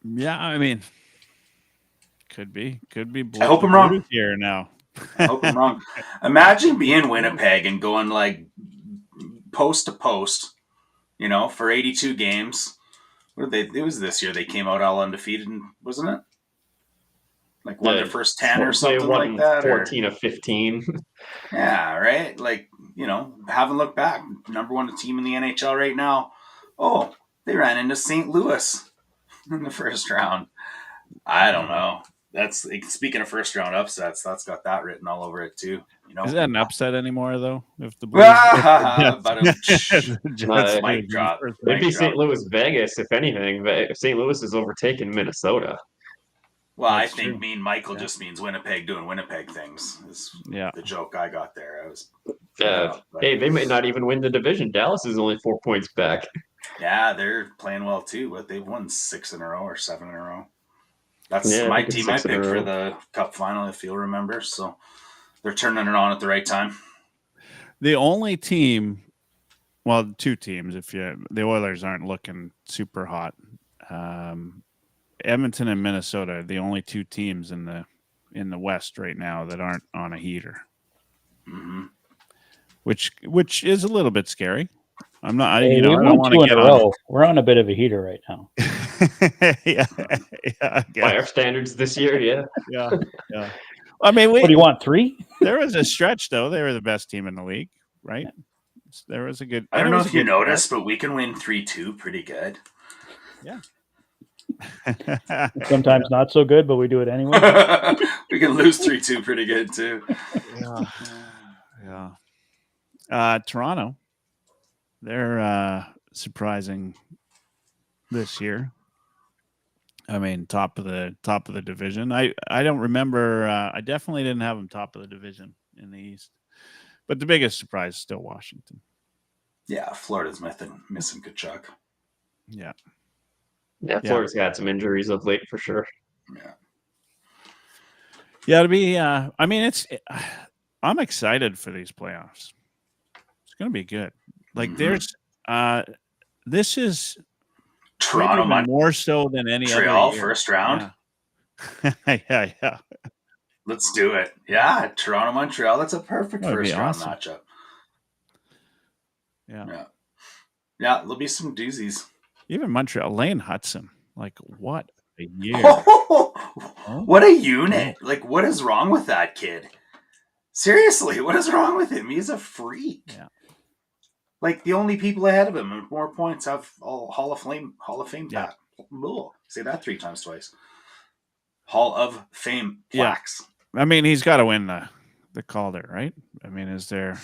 Yeah, I mean, Could be. I hope I'm wrong. Here now. I hope I'm wrong. Imagine being Winnipeg and going like post to post, for 82 games. What did they? It was this year they came out all undefeated, wasn't it? Like won their first 10 or something like that. 14 of 15. Yeah, right. Like haven't looked back. Number one team in the NHL right now. Oh, they ran into St. Louis in the first round. I don't know. That's speaking of first round upsets. That's got that written all over it too. Is that an upset anymore though? If the Blues, just mic drop. It'd be St. Louis Vegas if anything. St. Louis has overtaken Minnesota. Well, I think me and Michael just means Winnipeg doing Winnipeg things. Is the joke I got there. I was. Hey, they may not even win the division. Dallas is only 4 points back. Yeah, they're playing well too. But they've won 6 in a row or 7 in a row. That's my team I picked for the Cup final, if you'll remember. So they're turning it on at the right time. The only team, well, 2 teams. The Oilers aren't looking super hot. Edmonton and Minnesota are the only 2 teams in the West right now that aren't on a heater, which is a little bit scary. I'm not. I don't want to get on. We're on a bit of a heater right now. yeah. By our standards this year, yeah. I mean, what do you want? 3? There was a stretch though. They were the best team in the league, right? There was a good. I don't know if you noticed, but we can win 3-2 pretty good. Yeah. Sometimes not so good, but we do it anyway. We can lose 3-2 pretty good too. Yeah. Toronto, they're surprising this year. I mean, top of the division. I don't remember. I definitely didn't have them top of the division in the East, but the biggest surprise is still Washington. Yeah, Florida's missing Kachuk. Yeah. Yeah, Florida's got some injuries of late for sure. Yeah, to be. I mean, I'm excited for these playoffs. It's going to be good. Like there's. This is Toronto more so than any Montreal other year. First round. Yeah. Let's do it. Yeah, Toronto Montreal. That's a perfect first round matchup. Yeah. There'll be some doozies. Even Montreal, Lane Hudson, like what a year! What a unit! Like, what is wrong with that kid? Seriously, what is wrong with him? He's a freak. Yeah. Like the only people ahead of him with more points have all Hall of Fame. Yeah. Say that 3 times twice. Hall of Fame plaques. Yeah. I mean, he's got to win the Calder, right? I mean, is there?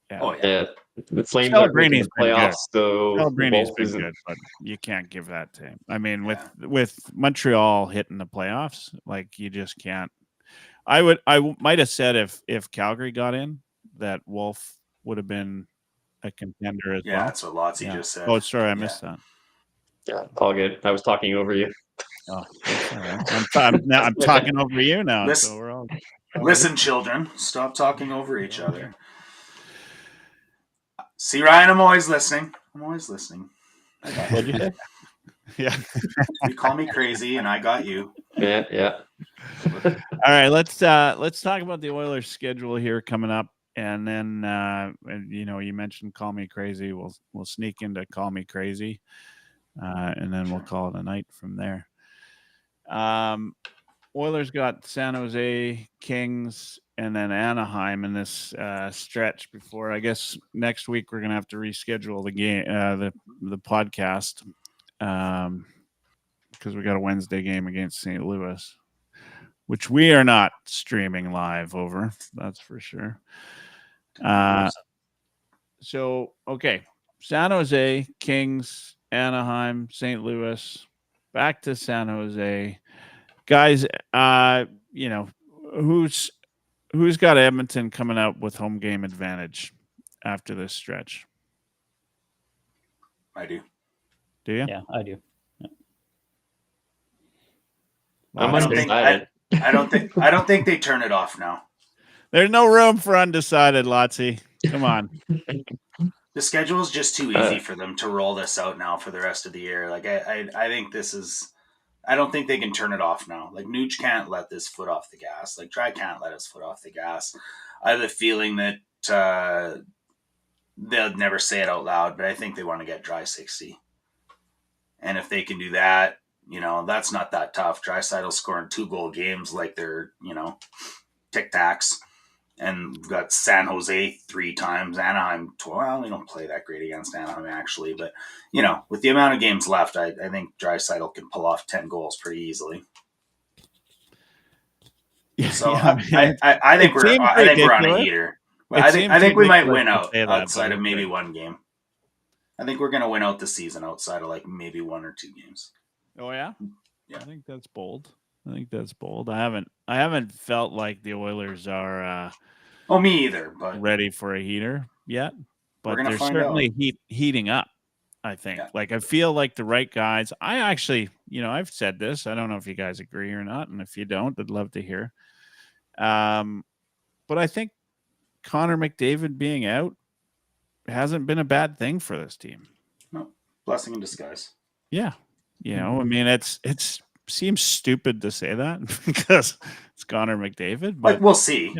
Yeah. Oh yeah. The Flames are in the playoffs, so Pellegrini's been good, but you can't give that to him. I mean, with Montreal hitting the playoffs, like you just can't. I might have said if Calgary got in, that Wolf would have been a contender as well. Yeah, that's what Lotzie just said. Oh, sorry, I missed that. Yeah, all good. I was talking over you. Oh, I'm talking over you now. Listen, so we're all listen, children, stop talking over each other. See, Ryan, I'm always listening. What'd you say? Yeah. You call me crazy, and I got you. Yeah. All right, let's talk about the Oilers' schedule here coming up, and then you mentioned "Call Me Crazy." We'll sneak into "Call Me Crazy," and then we'll call it a night from there. Oilers got San Jose, Kings, and then Anaheim in this stretch before. I guess next week we're gonna have to reschedule the game, the podcast, because we got a Wednesday game against St. Louis, which we are not streaming live over. That's for sure. So okay, San Jose, Kings, Anaheim, St. Louis, back to San Jose. Guys, who's got Edmonton coming out with home game advantage after this stretch? I do. Do you? Yeah, I do. Yeah. I'm undecided. I don't think they turn it off now. There's no room for undecided, Lotzie. Come on. The schedule is just too easy for them to roll this out now for the rest of the year. Like I think this is I don't think they can turn it off now. Like, Nuge can't let this foot off the gas. Like, Dry can't let his foot off the gas. I have a feeling that they'll never say it out loud, but I think they want to get Dry 60. And if they can do that, that's not that tough. Draisaitl scoring 2-goal games like they're, tic-tacs. And we've got San Jose 3 times, Anaheim. Well, we don't play that great against Anaheim, actually. But, with the amount of games left, I think Draisaitl can pull off 10 goals pretty easily. So I think we're on a heater. But I think we might win out outside of maybe one game. I think we're going to win out the season outside of like maybe 1 or 2 games. Oh yeah? Yeah. I think that's bold. I haven't felt like the Oilers are me either, but ready for a heater yet. But they're certainly heating up, I think. Yeah. Like I feel like the right guys. I actually, I've said this. I don't know if you guys agree or not, and if you don't, I'd love to hear. But I think Connor McDavid being out hasn't been a bad thing for this team. No, blessing in disguise. Yeah. I mean, it's seems stupid to say that because it's Connor McDavid, but like we'll see.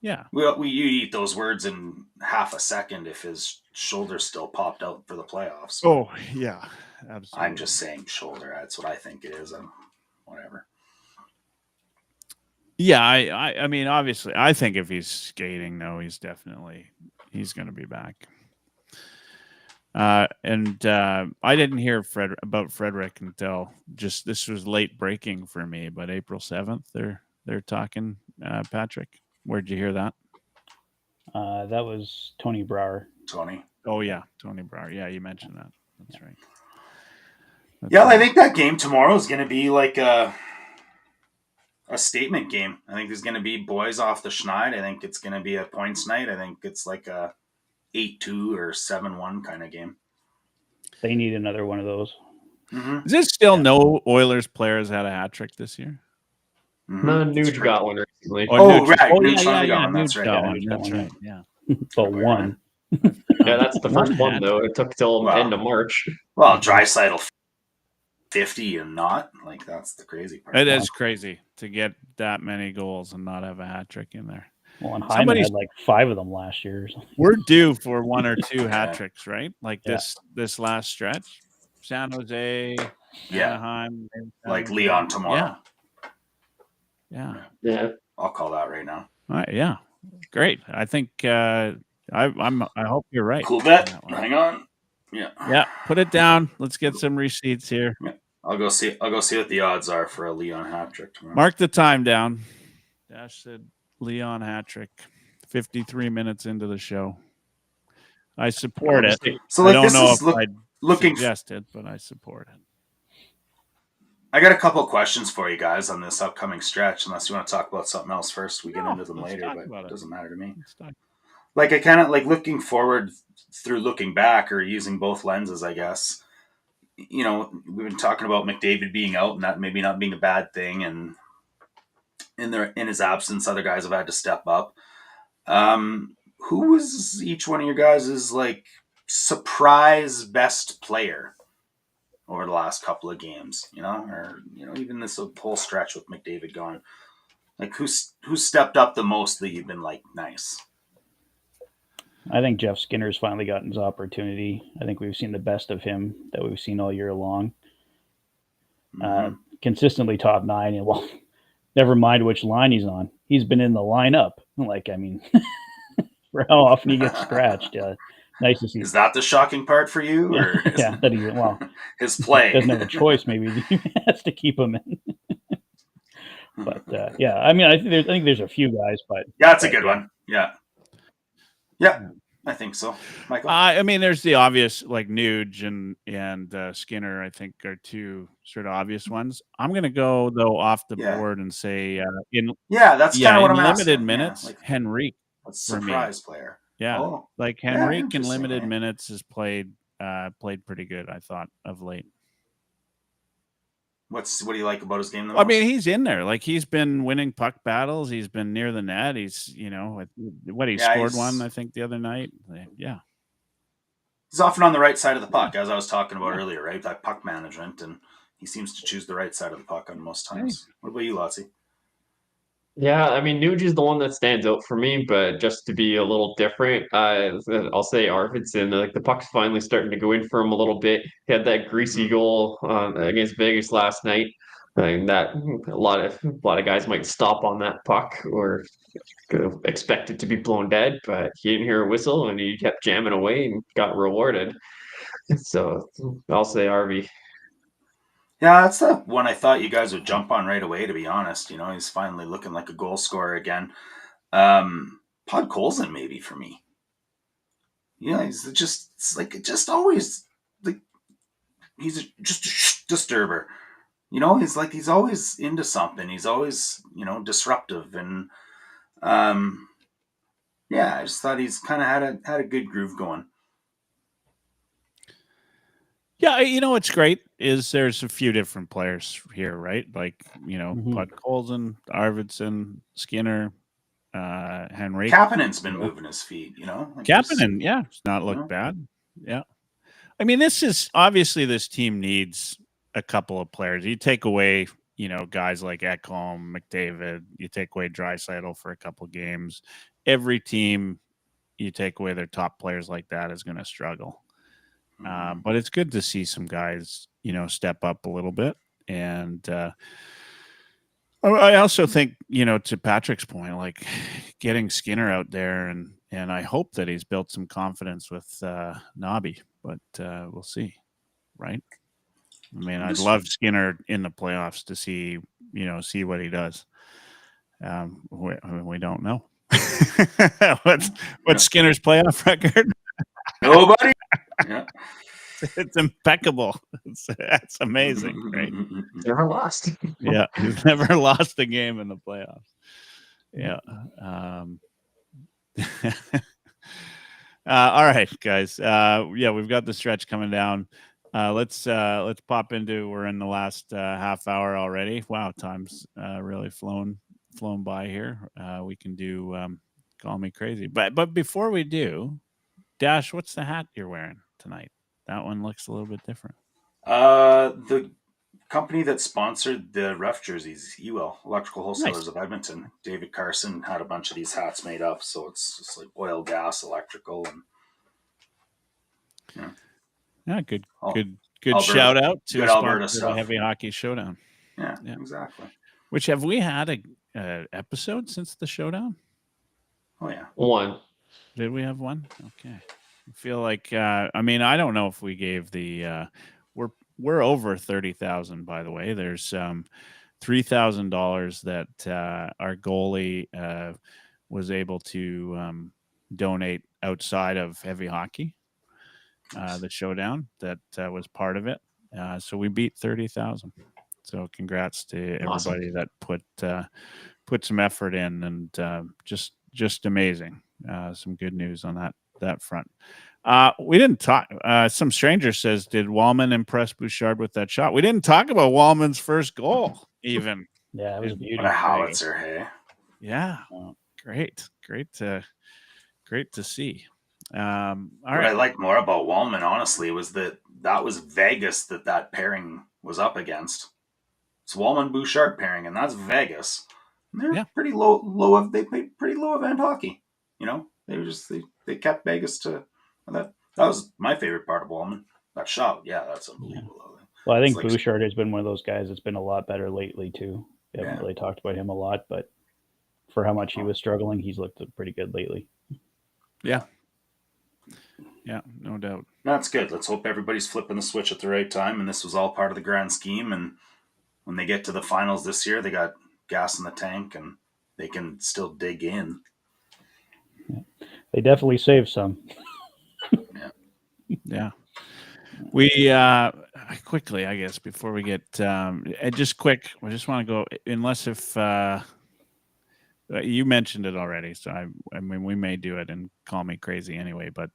Yeah. You eat those words in half a second if his shoulder still popped out for the playoffs. Oh yeah, absolutely. I'm just saying shoulder. That's what I think it is. Whatever. Yeah, I mean, obviously, I think if he's skating, no, he's going to be back. And I didn't hear about Frederick until this was late breaking for me, but April 7th, they're talking, Patrick. Where'd you hear that? That was Tony Brouwer. Tony. Oh yeah. Tony Brouwer. Yeah. You mentioned that. That's right. I think that game tomorrow is going to be like a statement game. I think there's going to be boys off the schneid. I think it's going to be a points night. I think it's like a 8-2 or 7-1 kind of game. They need another one of those. Mm-hmm. Is it still no Oilers players had a hat trick this year? Mm-hmm. No, Nuge got one recently. Right. Nuge got one. That's right. That's right. Yeah. But one. Yeah, that's the first one, though. It took till end of March. Well, Draisaitl 50 and not. Like, that's the crazy part. It is crazy to get that many goals and not have a hat trick in there. Well, and Hyman had like 5 of them last year or something. We're due for 1 or 2 hat tricks, right? Like this last stretch. San Jose, Anaheim. Like Leon tomorrow. Yeah. I'll call that right now. All right, yeah. Great. I think I hope you're right. Cool bet. Hang on. Yeah. Put it down. Let's get some receipts here. Yeah. I'll go see what the odds are for a Leon hat trick tomorrow. Mark the time down. Dash said Leon hat trick. 53 minutes into the show. I support it. So like, I don't know if I'd looking suggest it, but I support it. I got a couple of questions for you guys on this upcoming stretch. Unless you want to talk about something else first, we get into them later, but it doesn't matter to me. Like, I kind of like looking forward through looking back, or using both lenses, I guess. We've been talking about McDavid being out and that maybe not being a bad thing, and in his absence, other guys have had to step up. Who was each one of your guys' like surprise best player over the last couple of games? Even this whole stretch with McDavid gone. Like, who stepped up the most that you've been like, nice? I think Jeff Skinner's finally gotten his opportunity. I think we've seen the best of him that we've seen all year long. Mm-hmm. Consistently top 9, and well, never mind which line he's on. He's been in the lineup. Like, I mean, for how often he gets scratched. Nice to see. Is that the shocking part for you? Or that he his play doesn't have a choice. Maybe he has to keep him in. But I mean, I think there's a few guys, but that's a good one. Yeah, I think so. Michael? I mean, there's the obvious, like Nuge and Skinner, I think, are 2 sort of obvious ones. I'm going to go, though, off the board and say that's kind of what I'm limited asking. Minutes, like, Henrique. A surprise player. Yeah, like Henrique in limited minutes has played pretty good, I thought, of late. What do you like about his game? I mean, he's in there. Like, he's been winning puck battles. He's been near the net. He's, scored one, I think, the other night. Yeah. He's often on the right side of the puck, as I was talking about earlier, right? That puck management. And he seems to choose the right side of the puck on most times. What about you, Lotzie? Yeah, I mean, Nuge is the one that stands out for me, but just to be a little different, I'll say Arvidsson. Like the puck's finally starting to go in for him a little bit. He had that greasy goal against Vegas last night, and that a lot of guys might stop on that puck or expect it to be blown dead, but he didn't hear a whistle and he kept jamming away and got rewarded. So I'll say RV. Yeah, that's the one I thought you guys would jump on right away, to be honest. You know, he's finally looking like a goal scorer again. Podkolzin maybe for me. Yeah, he's just always like he's just a disturber. You know, he's always into something. He's always, you know, disruptive, and yeah, I just thought he's kind of had a good groove going. Yeah, you know what's great is there's a few different players here, right? Like, you know, Podkolzin, Arvidsson, Skinner, Henry. Kapanen's been moving his feet, you know. Like Kapanen, yeah, it's not looked bad. Yeah, I mean, this team needs a couple of players. You take away, you know, guys like Ekholm, McDavid. You take away Draisaitl for a couple games. Every team, you take away their top players like that is going to struggle. But it's good to see some guys, you know, step up a little bit. And I also think, you know, to Patrick's point, like getting Skinner out there, and I hope that he's built some confidence with Nobby, but we'll see, right? I mean, I'd love Skinner in the playoffs to see what he does. We don't know. What's Skinner's playoff record? Nobody. Yeah. It's impeccable. That's amazing, right? Never lost. Yeah, he's never lost a game in the playoffs. Yeah. All right, guys. Yeah, we've got the stretch coming down. Let's pop into. We're in the last half hour already. Wow, time's really flown by here. We can do call me crazy, but before we do, Dash, what's the hat you're wearing tonight? That one looks a little bit different. The company that sponsored the ref jerseys, Ewell, Electrical Wholesalers of Edmonton. David Carson had a bunch of these hats made up, so it's just like oil, gas, electrical, and yeah, good Alberta, shout out to good Alberta stuff. The Heavy Hockey Showdown. Yeah, exactly. Which have we had a episode since the Showdown? Oh yeah, one. Did we have one? Okay. I feel like I mean, I don't know if we gave the we're over 30,000, by the way. There's $3,000 that our goalie was able to donate outside of heavy hockey. The Showdown that was part of it. So we beat 30,000. So congrats to everybody that put some effort in, and just amazing. Some good news on that front. We didn't talk. Some stranger says, did Wallman impress Bouchard with that shot? We didn't talk about Wallman's first goal, even. Yeah, it was beautiful. What a howitzer, hey? Yeah, great to see. All right. What I like more about Wallman, honestly, was that was Vegas that pairing was up against. It's Wallman Bouchard pairing, and that's Vegas. And they're pretty low. They played pretty low event hockey. You know, they kept Vegas to that. That was my favorite part of Wallman. That shot, that's unbelievable. Yeah. Well, I think Bouchard has been one of those guys that's been a lot better lately too. We haven't really talked about him a lot, but for how much he was struggling, he's looked pretty good lately. Yeah. Yeah, no doubt. That's good. Let's hope everybody's flipping the switch at the right time, and this was all part of the grand scheme. And when they get to the finals this year, they got gas in the tank, and they can still dig in. They definitely saved some. Yeah. We quickly, I guess, before we get just quick, we just want to go, unless if you mentioned it already, so I mean, we may do it and call me crazy anyway, but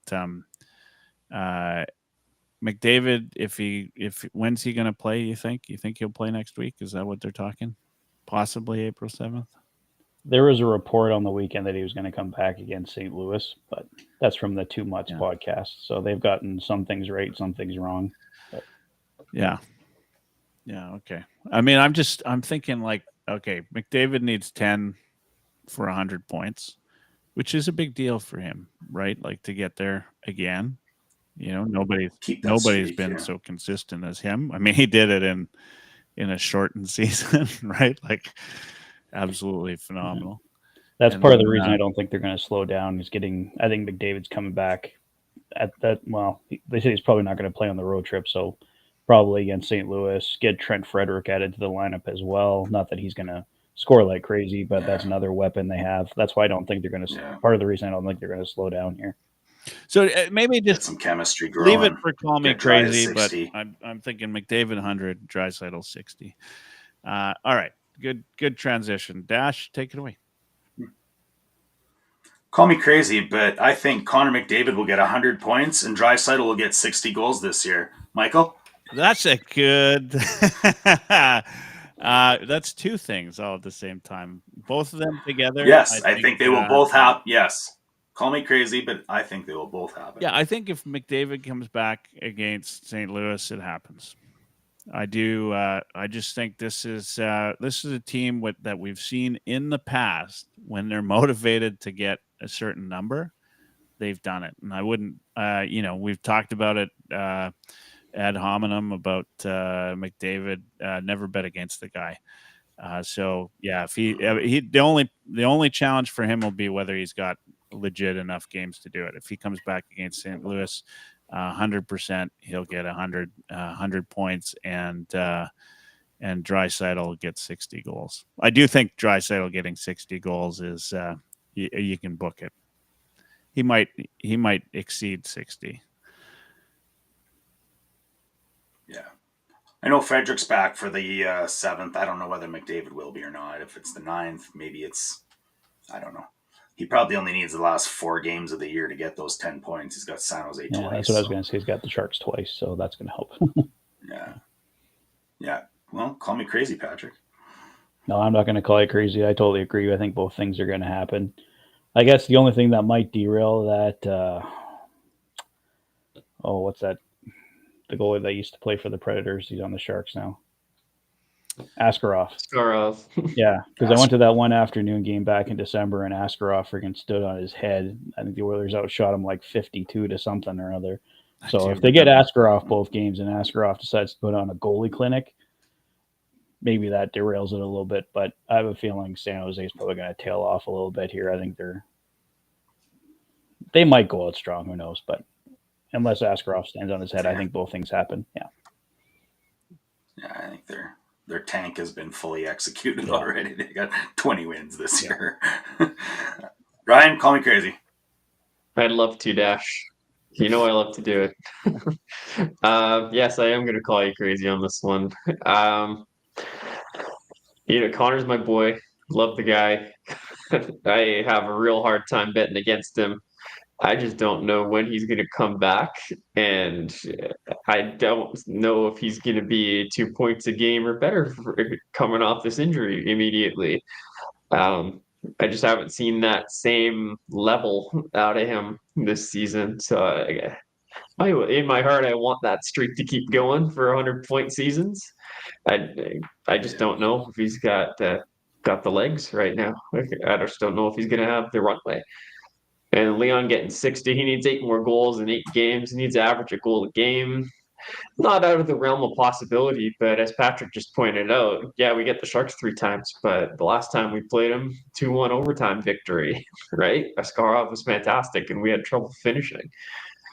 McDavid, when's he going to play? You think he'll play next week? Is that what they're talking? Possibly April 7th. There was a report on the weekend that he was going to come back against St. Louis, but that's from the Too Much podcast. So they've gotten some things right, some things wrong. But. Yeah. Yeah. Okay. I mean, I'm thinking like, okay, McDavid needs 10 for 100 points, which is a big deal for him, right? Like to get there again. You know, Keep that nobody's streak. been Yeah. so consistent as him. I mean, he did it in a shortened season, right? Like absolutely phenomenal. That's And part of the then, reason I don't think they're going to slow down. I think McDavid's coming back at that. Well, they say he's probably not going to play on the road trip, so probably against St. Louis, get Trent Frederick added to the lineup as well. Not that he's going to score like crazy, but that's another weapon they have. That's why I don't think they're going to. Yeah. Part of the reason I don't think they're going to slow down here. So maybe Get just some chemistry growing. leave it for call me Get Dry to crazy, but 60. I'm thinking McDavid 100, Draisaitl 60. All right, good transition. Dash, take it away. Call me crazy, but I think Connor McDavid will get 100 points and Draisaitl will get 60 goals this year. Michael? That's a good. That's two things all at the same time. Both of them together. Yes, I think they will both have. Yes. Call me crazy, but I think they will both happen. Yeah, I think if McDavid comes back against St. Louis, it happens. I do. I just think this is a team that we've seen in the past when they're motivated to get a certain number, they've done it. And I wouldn't. We've talked about it ad hominem about McDavid. Never bet against the guy. So yeah, if the only challenge for him will be whether he's got legit enough games to do it. If he comes back against St. Louis, 100%, he'll get 100 points, and Draisaitl gets 60 goals. I do think Draisaitl getting 60 goals is you can book it. He might exceed 60. Yeah. I know Frederick's back for the 7th. I don't know whether McDavid will be or not. If it's the 9th, maybe it's, I don't know. He probably only needs the last 4 games of the year to get those 10 points. He's got San Jose twice. That's what I was going to say. He's got the Sharks twice, so that's going to help. Yeah. Well, call me crazy, Patrick. No, I'm not going to call you crazy. I totally agree. I think both things are going to happen. I guess the only thing that might derail that, what's that? The goalie that used to play for the Predators. He's on the Sharks now. Askarov. Yeah, because I went to that one afternoon game back in December, and Askarov freaking stood on his head. I think the Oilers outshot him like 52 to something or other. So if they get Askarov both games and Askarov decides to put on a goalie clinic, maybe that derails it a little bit. But I have a feeling San Jose is probably going to tail off a little bit here. I think they might go out strong. Who knows? But unless Askarov stands on his head, I think both things happen. Yeah. Yeah, I think their tank has been fully executed already. They got 20 wins this year. Ryan, call me crazy. I'd love to, Dash. You know I love to do it. Yes, I am going to call you crazy on this one. Connor's my boy. Love the guy. I have a real hard time betting against him. I just don't know when he's going to come back, and I don't know if he's going to be 2 points a game or better coming off this injury immediately. I just haven't seen that same level out of him this season. So in my heart, I want that streak to keep going for 100-point seasons. I just don't know if he's got the legs right now. I just don't know if he's going to have the runway. And Leon getting 60, he needs 8 more goals in 8 games. He needs to average a goal a game. Not out of the realm of possibility, but as Patrick just pointed out, yeah, we get the Sharks 3 times, but the last time we played them, 2-1 overtime victory, right? Askarov was fantastic, and we had trouble finishing.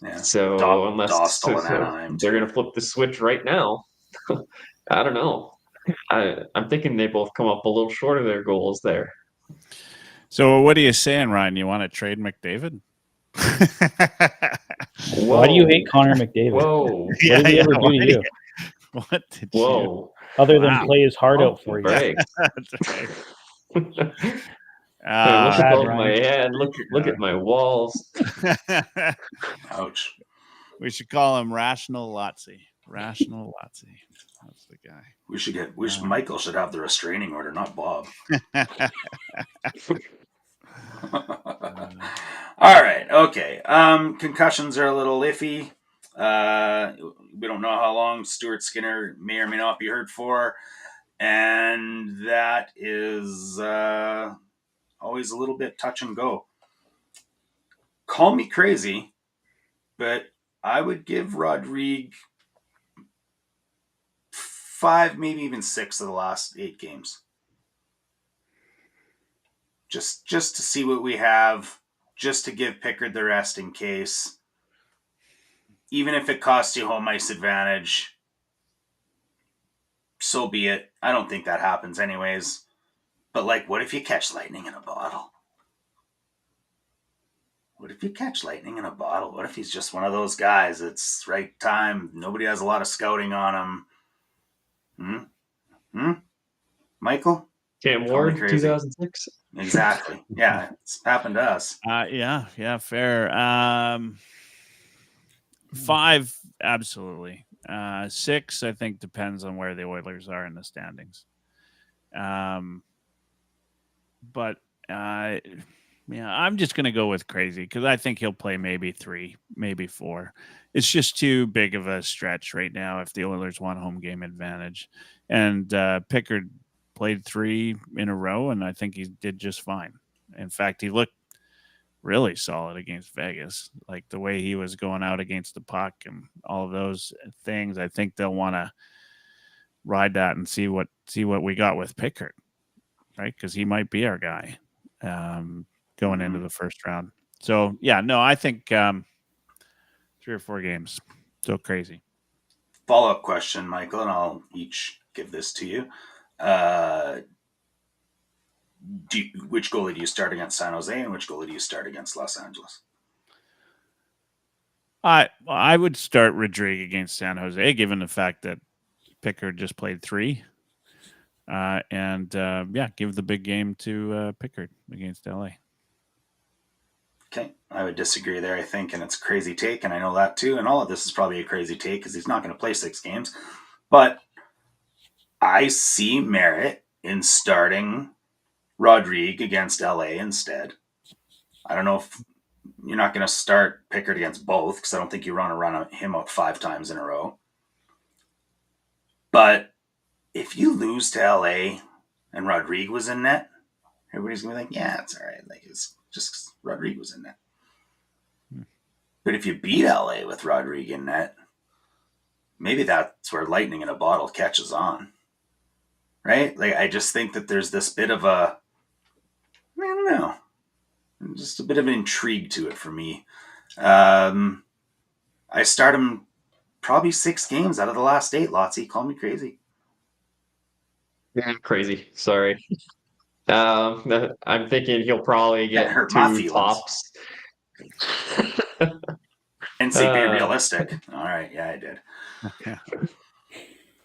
Yeah. So unless they're going to flip the switch right now, I don't know. I'm thinking they both come up a little short of their goals there. So what are you saying, Ryan? You want to trade McDavid? Why do you hate Connor McDavid? Whoa. What did he ever do to you? What did you? Other than play his heart out for you. Right. That's right. Look above my head. Look at my walls. Ouch. We should call him Rational Lotzi. Rational Lotzi. That's the guy. Michael should have the restraining order, not Bob. All right. Okay. Concussions are a little iffy. We don't know how long Stuart Skinner may or may not be hurt for. And that is always a little bit touch and go. Call me crazy, but I would give Rodrigue 5, maybe even 6 of the last 8 games. Just to see what we have, just to give Pickard the rest in case. Even if it costs you home ice advantage, so be it. I don't think that happens anyways. But, like, what if you catch lightning in a bottle? What if you catch lightning in a bottle? What if he's just one of those guys? It's right time. Nobody has a lot of scouting on him. Michael? Cam Ward, 2006. Exactly. Yeah, it's happened to us. Yeah, fair. 5, absolutely. 6, I think, depends on where the Oilers are in the standings. But yeah, I'm just going to go with crazy because I think he'll play maybe 3, maybe 4. It's just too big of a stretch right now if the Oilers want home game advantage. And Pickard played 3 in a row, and I think he did just fine. In fact, he looked really solid against Vegas. Like the way he was going out against the puck and all of those things, I think they'll want to ride that and see what we got with Pickard, right? Because he might be our guy going into the first round. So, yeah, no, I think 3 or 4 games. So crazy. Follow-up question, Michael, and I'll each give this to you. Which goalie do you start against San Jose and which goalie do you start against Los Angeles? I would start Rodrigue against San Jose, given the fact that Pickard just played 3. And give the big game to Pickard against LA. Okay, I would disagree there, I think, and it's a crazy take, and I know that too, and all of this is probably a crazy take because he's not going to play 6 games. But I see merit in starting Rodrigue against LA instead. I don't know if you're not going to start Pickard against both because I don't think you want to run him up 5 times in a row. But if you lose to LA and Rodrigue was in net, everybody's going to be like, yeah, it's all right. Like, it's just Rodrigue was in net. But if you beat LA with Rodrigue in net, maybe that's where lightning in a bottle catches on. Right? Like, I just think that there's this bit of I don't know, just a bit of an intrigue to it for me. I start him probably 6 games out of the last 8, Lotzie. Call me crazy. Yeah, crazy. Sorry. I'm thinking he'll probably get hurt my 2 feelings. tops. And say be realistic. All right, yeah, I did. Yeah.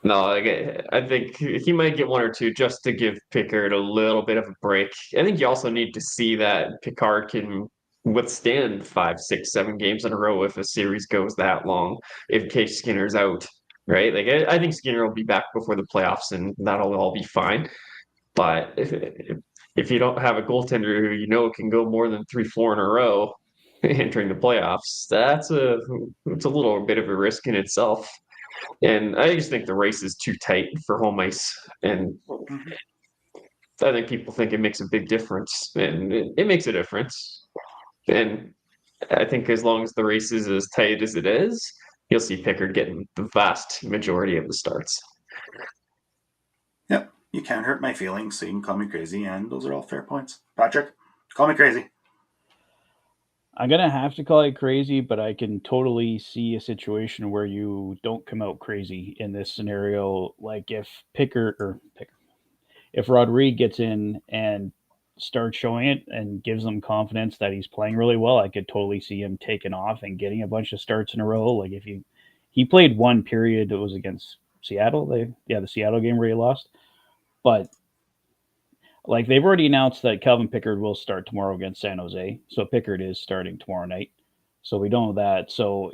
No, I think he might get 1 or 2 just to give Pickard a little bit of a break. I think you also need to see that Pickard can withstand 5, 6, 7 games in a row if a series goes that long, in case Skinner's out, right? Like I think Skinner will be back before the playoffs, and that'll all be fine. But if you don't have a goaltender who you know can go more than 3, 4 in a row entering the playoffs, it's a little bit of a risk in itself. And I just think the race is too tight for home ice. And I think people think it makes a big difference. And it makes a difference. And I think as long as the race is as tight as it is, you'll see Pickard getting the vast majority of the starts. Yep, you can't hurt my feelings, so you can call me crazy. And those are all fair points. Patrick, call me crazy. I'm going to have to call it crazy, but I can totally see a situation where you don't come out crazy in this scenario. Like if if Rodrigue gets in and starts showing it and gives them confidence that he's playing really well, I could totally see him taking off and getting a bunch of starts in a row. Like if he played 1 period that was against Seattle. The Seattle game where he lost. But like they've already announced that Calvin Pickard will start tomorrow against San Jose. So Pickard is starting tomorrow night. So we don't know that. So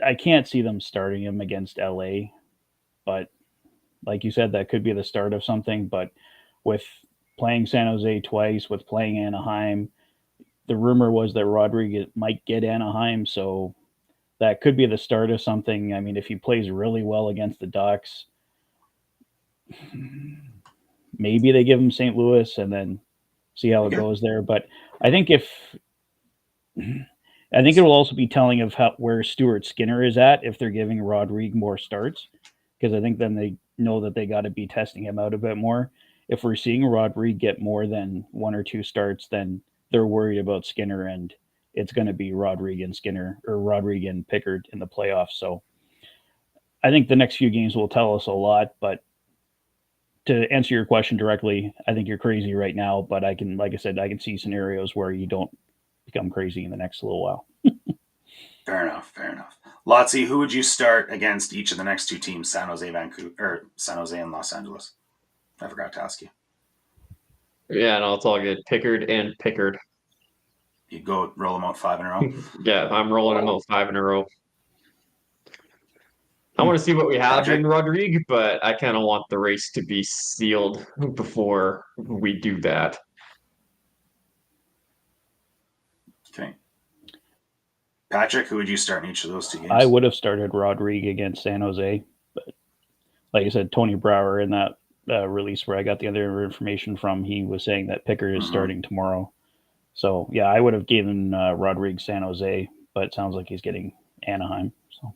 I can't see them starting him against LA. But like you said, that could be the start of something. But with playing San Jose twice, with playing Anaheim, the rumor was that Rodrigue might get Anaheim. So that could be the start of something. I mean, if he plays really well against the Ducks, maybe they give him St. Louis and then see how it goes there. But I think it will also be telling of where Stuart Skinner is at if they're giving Rodrigue more starts, because I think then they know that they got to be testing him out a bit more. If we're seeing Rodrigue get more than 1 or 2 starts, then they're worried about Skinner, and it's going to be Rodrigue and Skinner, or Rodrigue and Pickard in the playoffs. So I think the next few games will tell us a lot. But to answer your question directly, I think you're crazy right now, but I can, like I said, I can see scenarios where you don't become crazy in the next little while. Fair enough. Lotzie, who would you start against each of the next 2 teams, San Jose, Vancouver, or San Jose and Los Angeles? I forgot to ask you. Yeah, no, it's all good. Pickard and Pickard. You go roll them out 5 in a row? Yeah, I'm rolling them out 5 in a row. I want to see what we have in Rodrigue, but I kind of want the race to be sealed before we do that. Okay. Patrick, who would you start in each of those 2 games? I would have started Rodrigue against San Jose, but like I said, Tony Brower in that release where I got the other information from, he was saying that Pickard is starting tomorrow. So yeah, I would have given Rodrigue San Jose, but it sounds like he's getting Anaheim. So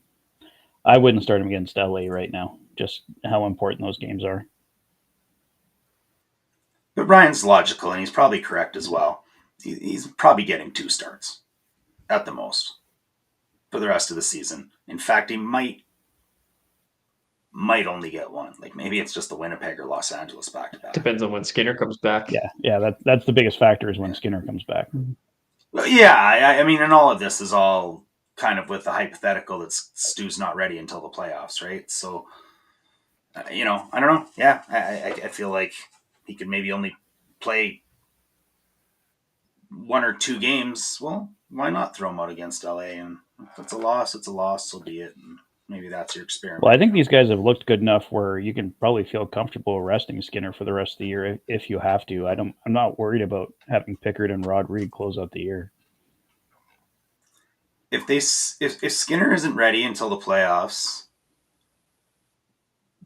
I wouldn't start him against LA right now, just how important those games are. But Ryan's logical, and he's probably correct as well. He's probably getting 2 starts at the most for the rest of the season. In fact, he might only get 1. Like maybe it's just the Winnipeg or Los Angeles back-to-back. Depends on when Skinner comes back. Yeah, that's the biggest factor is when Skinner comes back. Well, yeah, I mean, and all of this is all kind of with the hypothetical that Stu's not ready until the playoffs, right? So, I don't know. Yeah, I feel like he could maybe only play 1 or 2 games. Well, why not throw him out against LA? And if it's a loss, so be it. And maybe that's your experiment. Well, I think these guys have looked good enough where you can probably feel comfortable resting Skinner for the rest of the year if you have to. I'm not worried about having Pickard and Rodrigue close out the year. If Skinner isn't ready until the playoffs,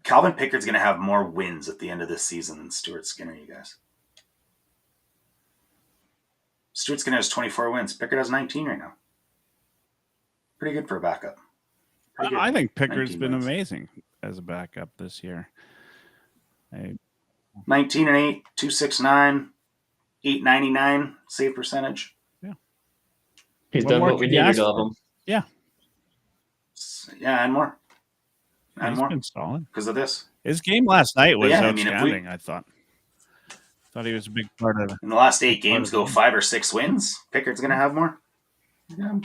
Calvin Pickard's going to have more wins at the end of this season than Stuart Skinner, you guys. Stuart Skinner has 24 wins. Pickard has 19 right now. Pretty good for a backup. I think Pickard's been amazing as a backup this year. 19 and 8, 269, 899 save percentage. Yeah. He's done what we needed of him. Yeah. Yeah, and more. He's been solid. Because of this. His game last night was outstanding, I thought. Thought he was a big part of it. In the last 8 games, go 5 or 6 wins. Pickard's going to have more. Yeah.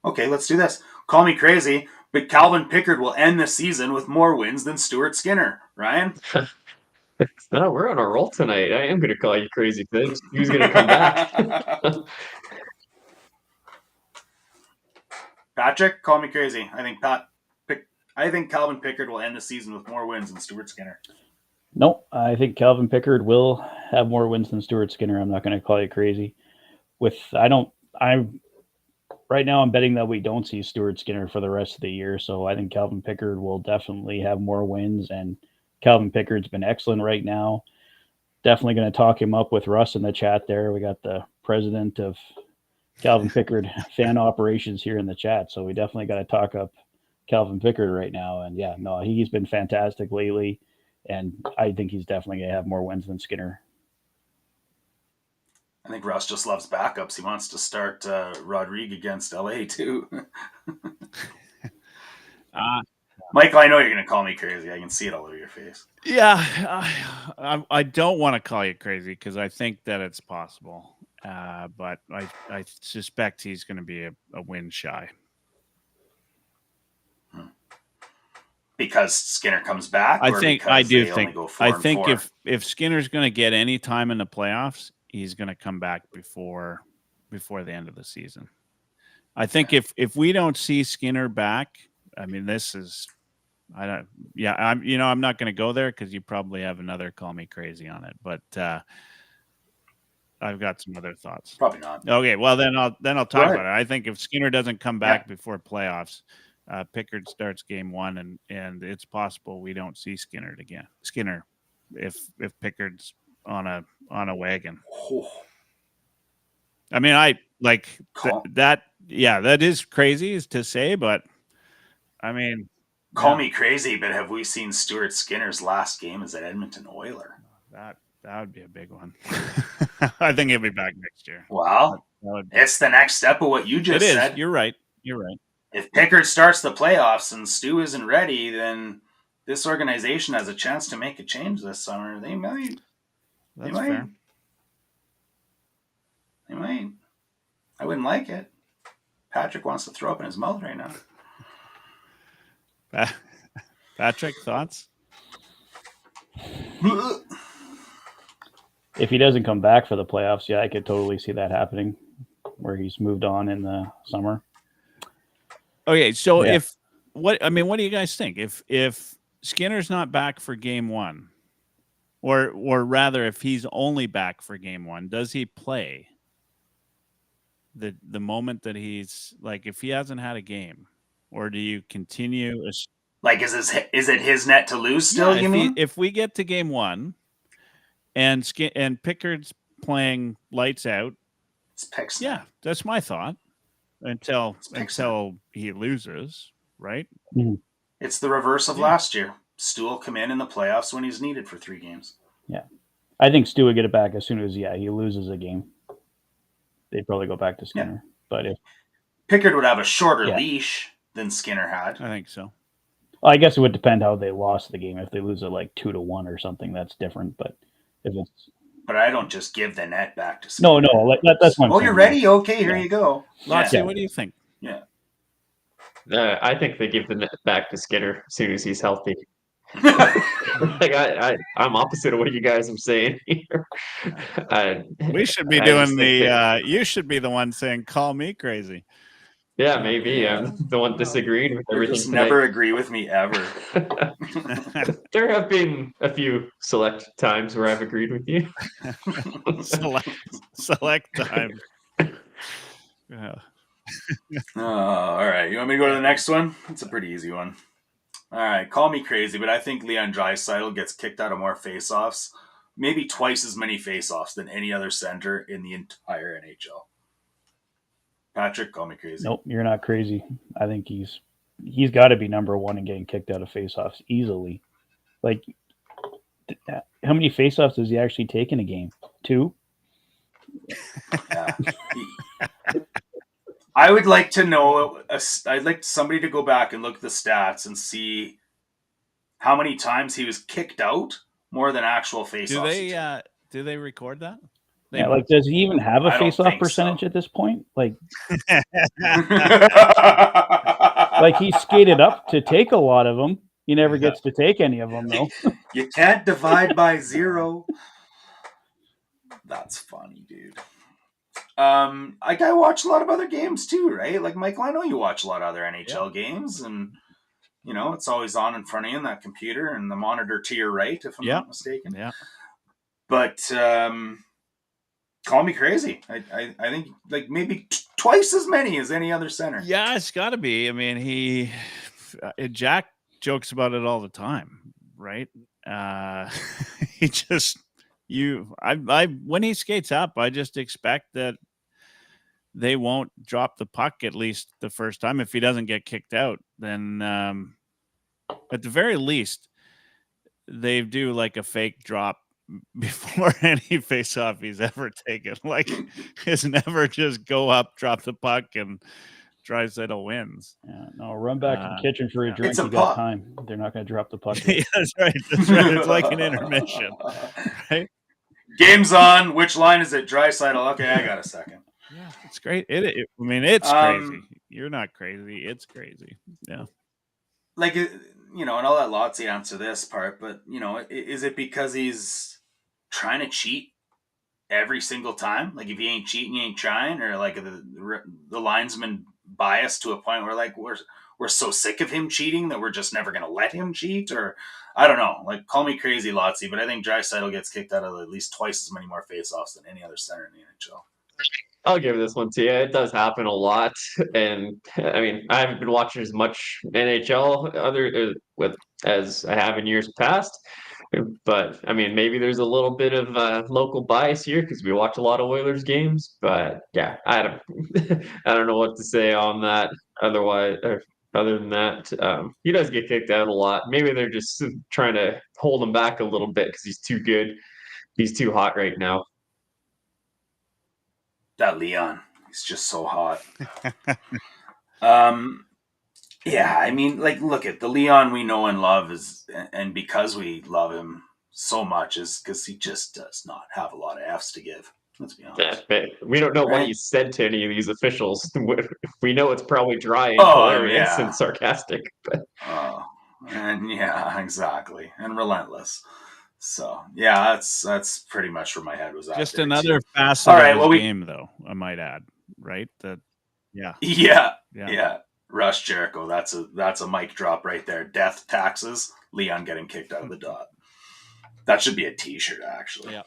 Okay, let's do this. Call me crazy, but Calvin Pickard will end the season with more wins than Stuart Skinner. Ryan? No, we're on a roll tonight. I am going to call you crazy, because who's going to come back? Patrick, call me crazy. I think Calvin Pickard will end the season with more wins than Stuart Skinner. No, I think Calvin Pickard will have more wins than Stuart Skinner. I'm not going to call you crazy. Right now I'm betting that we don't see Stuart Skinner for the rest of the year. So I think Calvin Pickard will definitely have more wins, and Calvin Pickard's been excellent right now. Definitely going to talk him up with Russ in the chat there. We got the president of Calvin Pickard fan operations here in the chat. So we definitely got to talk up Calvin Pickard right now. And yeah, no, he's been fantastic lately. And I think he's definitely going to have more wins than Skinner. I think Russ just loves backups. He wants to start Rodrigue against LA too. Michael, I know you're going to call me crazy. I can see it all over your face. Yeah, I don't want to call you crazy because I think that it's possible. But I suspect he's going to be a win shy. Because Skinner comes back? I think if Skinner's going to get any time in the playoffs, he's going to come back before the end of the season. I think if we don't see Skinner back, I mean, I'm not going to go there because you probably have another call me crazy on it. But I've got some other thoughts. Probably not. Okay, well then I'll talk ahead. about it. I think if Skinner doesn't come back before playoffs, Pickard starts game one, and it's possible we don't see Skinner again. Skinner, if Pickard's on a wagon. Oh, I mean, I like Call- that. Yeah, that is crazy to say, but I mean, call me crazy, but have we seen Stuart Skinner's last game as an Edmonton Oiler? That would be a big one. I think he'll be back next year. Well, it's the next step of what you just said. You're right. If Pickard starts the playoffs and Stu isn't ready, then this organization has a chance to make a change this summer. They might. That's fair. They might. I wouldn't like it. Patrick wants to throw up in his mouth right now. Patrick, thoughts? If he doesn't come back for the playoffs, yeah, I could totally see that happening, where he's moved on in the summer. Okay, so what do you guys think? If Skinner's not back for game one, or rather, if he's only back for game one, does he play the moment that he's like, if he hasn't had a game, or do you continue? Like, is it his net to lose still? Yeah, you mean if we get to game one, and Pickard's playing lights out, it's Pick's yeah, net. that's my thought. Until he loses, right? Mm-hmm. It's the reverse of last year. Stu will come in the playoffs when he's needed for 3 games. Yeah, I think Stu would get it back as soon as he loses a game. They'd probably go back to Skinner. Yeah. But if Pickard would have a shorter leash than Skinner had, I think so. Well, I guess it would depend how they lost the game. If they lose it like 2-1 or something, that's different. But if it's I don't just give the net back to Skinner. No, that's one. Oh, you're ready? Okay, here you go. Lotsy, what do you think? Yeah. I think they give the net back to Skinner as soon as he's healthy. Like I'm opposite of what you guys are saying here. We should be doing you should be the one saying, "Call me crazy." Yeah, maybe I'm the one disagreeing with everything. Just never agree with me ever. There have been a few select times where I've agreed with you. select times. Yeah. All right. You want me to go to the next one? It's a pretty easy one. All right. Call me crazy, but I think Leon Draisaitl gets kicked out of more faceoffs, maybe twice as many faceoffs than any other center in the entire NHL. Patrick, call me crazy. Nope, you're not crazy. I think he's got to be number one in getting kicked out of faceoffs easily. Like, how many faceoffs does he actually take in a game? 2? Yeah. I would like to know. I'd like somebody to go back and look at the stats and see how many times he was kicked out more than actual faceoffs. Do they record that? Yeah, like, does he even have a face-off percentage at this point? Like, like he skated up to take a lot of them. He never gets to take any of them, though. You can't divide by 0. That's funny, dude. Like, I watch a lot of other games too, right? Like, Michael, I know you watch a lot of other NHL games, and it's always on in front of you in that computer and the monitor to your right, if I'm not mistaken. Yeah. But call me crazy. I think like maybe twice as many as any other center. Yeah, it's got to be. I mean, Jack jokes about it all the time, right? He just when he skates up, I just expect that they won't drop the puck at least the first time. If he doesn't get kicked out, then at the very least they do like a fake drop before any face-off he's ever taken. Like, his never just go up, drop the puck, and Draisaitl wins. Yeah, no, run back to the kitchen for a drink. It's a you got time. They're not going to drop the puck. Yeah, that's right. It's like an intermission, right? Game's on. Which line is it? Draisaitl. Okay, I got a second. Yeah, it's great. I mean, it's crazy. You're not crazy. It's crazy. Yeah. Like, and I'll let Lotsy answer this part, but, is it because he's trying to cheat every single time? Like, if he ain't cheating, he ain't trying? Or, like, the linesman biased to a point where, like, we're so sick of him cheating that we're just never going to let him cheat, or I don't know. Like, call me crazy, Lotzie, but I think Draisaitl gets kicked out of at least twice as many more faceoffs than any other center in the NHL. I'll give this one to you. It does happen a lot, and I mean, I haven't been watching as much NHL as I have in years past. But I mean, maybe there's a little bit of local bias here because we watch a lot of Oilers games. But yeah, I don't, I don't know what to say on that. Other than that, he does get kicked out a lot. Maybe they're just trying to hold him back a little bit because he's too good. He's too hot right now. That Leon, he's just so hot. Yeah, I mean, like, look at the Leon we know and love and because we love him so much is because he just does not have a lot of F's to give. Let's be honest. Yeah, we don't know Right? what he said to any of these officials. We know it's probably dry and hilarious and sarcastic. But. And yeah, exactly, and relentless. So yeah, that's pretty much where my head was at. Just another facet of his game, though, I might add. Right? Yeah. Rush Jericho. That's a mic drop right there. Death taxes. Leon getting kicked out of the dot. That should be a T-shirt, actually. Yeah.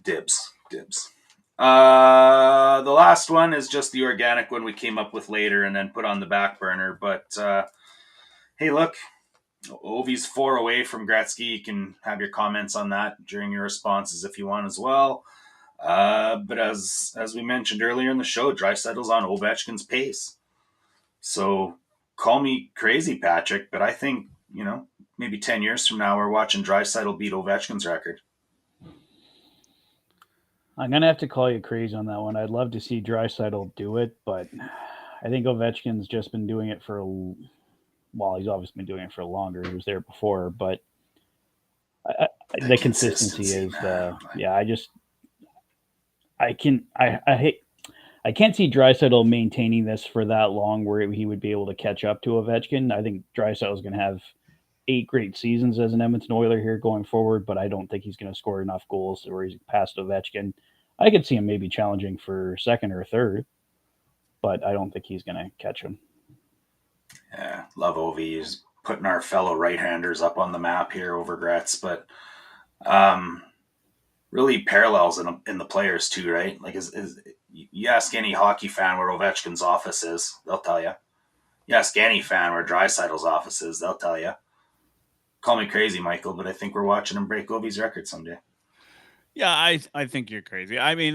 Dibs. The last one is just the organic one we came up with later and then put on the back burner. But hey, look, Ovi's 4 away from Gretzky. You can have your comments on that during your responses if you want as well. But as we mentioned earlier in the show, Draisaitl's on Ovechkin's pace. So call me crazy, Patrick, but I think, maybe 10 years from now, we're watching Draisaitl beat Ovechkin's record. I'm going to have to call you crazy on that one. I'd love to see Draisaitl do it, but I think Ovechkin's just been doing it he's obviously been doing it for longer. He was there before, but the consistency is, I can't see Draisaitl maintaining this for that long where he would be able to catch up to Ovechkin. I think Draisaitl is going to have 8 great seasons as an Edmonton Oiler here going forward, but I don't think he's going to score enough goals where he's past Ovechkin. I could see him maybe challenging for second or third, but I don't think he's going to catch him. Yeah, love Ovi. He's putting our fellow right-handers up on the map here over Gretz, but really parallels in the players too, right? Like, you ask any hockey fan where Ovechkin's office is, they'll tell you. You ask any fan where Draisaitl's office is, they'll tell you. Call me crazy, Michael, but I think we're watching him break Ovi's record someday. Yeah, I think you're crazy. I mean,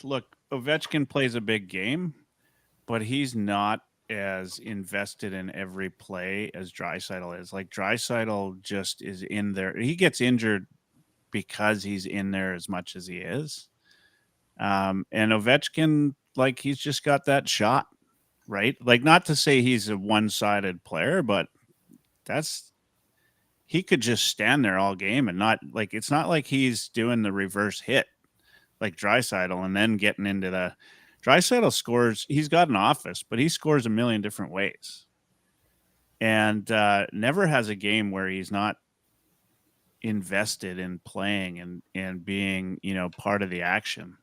look, Ovechkin plays a big game, but he's not as invested in every play as Draisaitl is. Like, Draisaitl just is in there. He gets injured because he's in there as much as he is. And Ovechkin, like, he's just got that shot, right? Like, not to say he's a one-sided player, but he could just stand there all game and not, like, it's not like he's doing the reverse hit like Draisaitl and then getting into the Draisaitl scores. He's got an office, but he scores a million different ways and never has a game where he's not invested in playing and being, part of the action.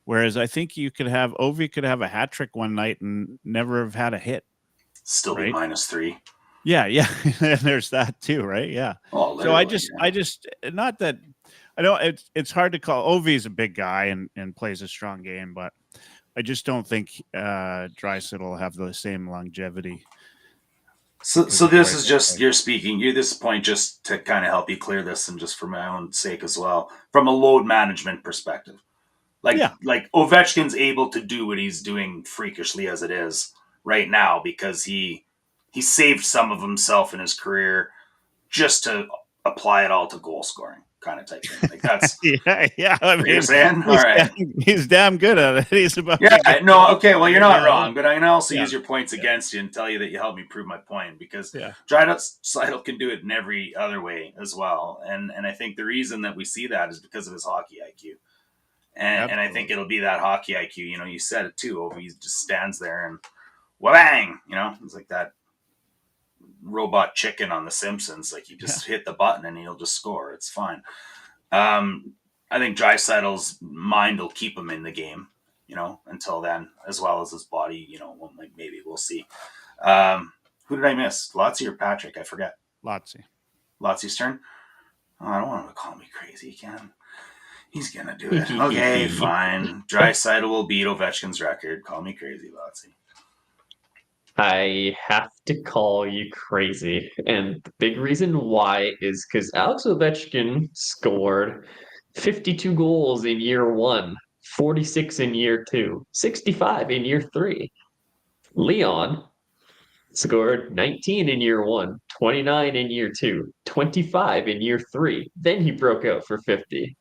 Whereas I think Ovi could have a hat trick one night and never have had a hit. Still be -3. Yeah. And there's that too, right? Yeah. Oh, so I just not that I don't. It's hard to call. Ovi's a big guy and plays a strong game, but I just don't think Draisaitl will have the same longevity. So this is just you're speaking. This point just to kind of help you clear this, and just for my own sake as well, from a load management perspective. Like Ovechkin's able to do what he's doing freakishly as it is right now because he saved some of himself in his career just to apply it all to goal scoring kind of type thing. Like that's yeah. I mean, what you're saying? All right. He's damn good at it. He's about okay. Well, you're not wrong, but I can also use your points against you and tell you that you helped me prove my point because Draisaitl can do it in every other way as well. And I think the reason that we see that is because of his hockey IQ. And I think it'll be that hockey IQ. You said it too. Ovi just stands there and wha-bang. It's like that robot chicken on The Simpsons. Like you just hit the button and he'll just score. It's fine. I think Draisaitl's mind will keep him in the game. until then, as well as his body, like maybe we'll see. Who did I miss? Lotzie or Patrick? I forget. Lotzie's turn. Oh, I don't want him to call me crazy again. He's going to do it. Okay, fine. Draisaitl will beat Ovechkin's record. Call me crazy, Lotzie. I have to call you crazy. And the big reason why is because Alex Ovechkin scored 52 goals in year 1, 46 in year 2, 65 in year 3. Leon scored 19 in year 1, 29 in year 2, 25 in year 3. Then he broke out for 50.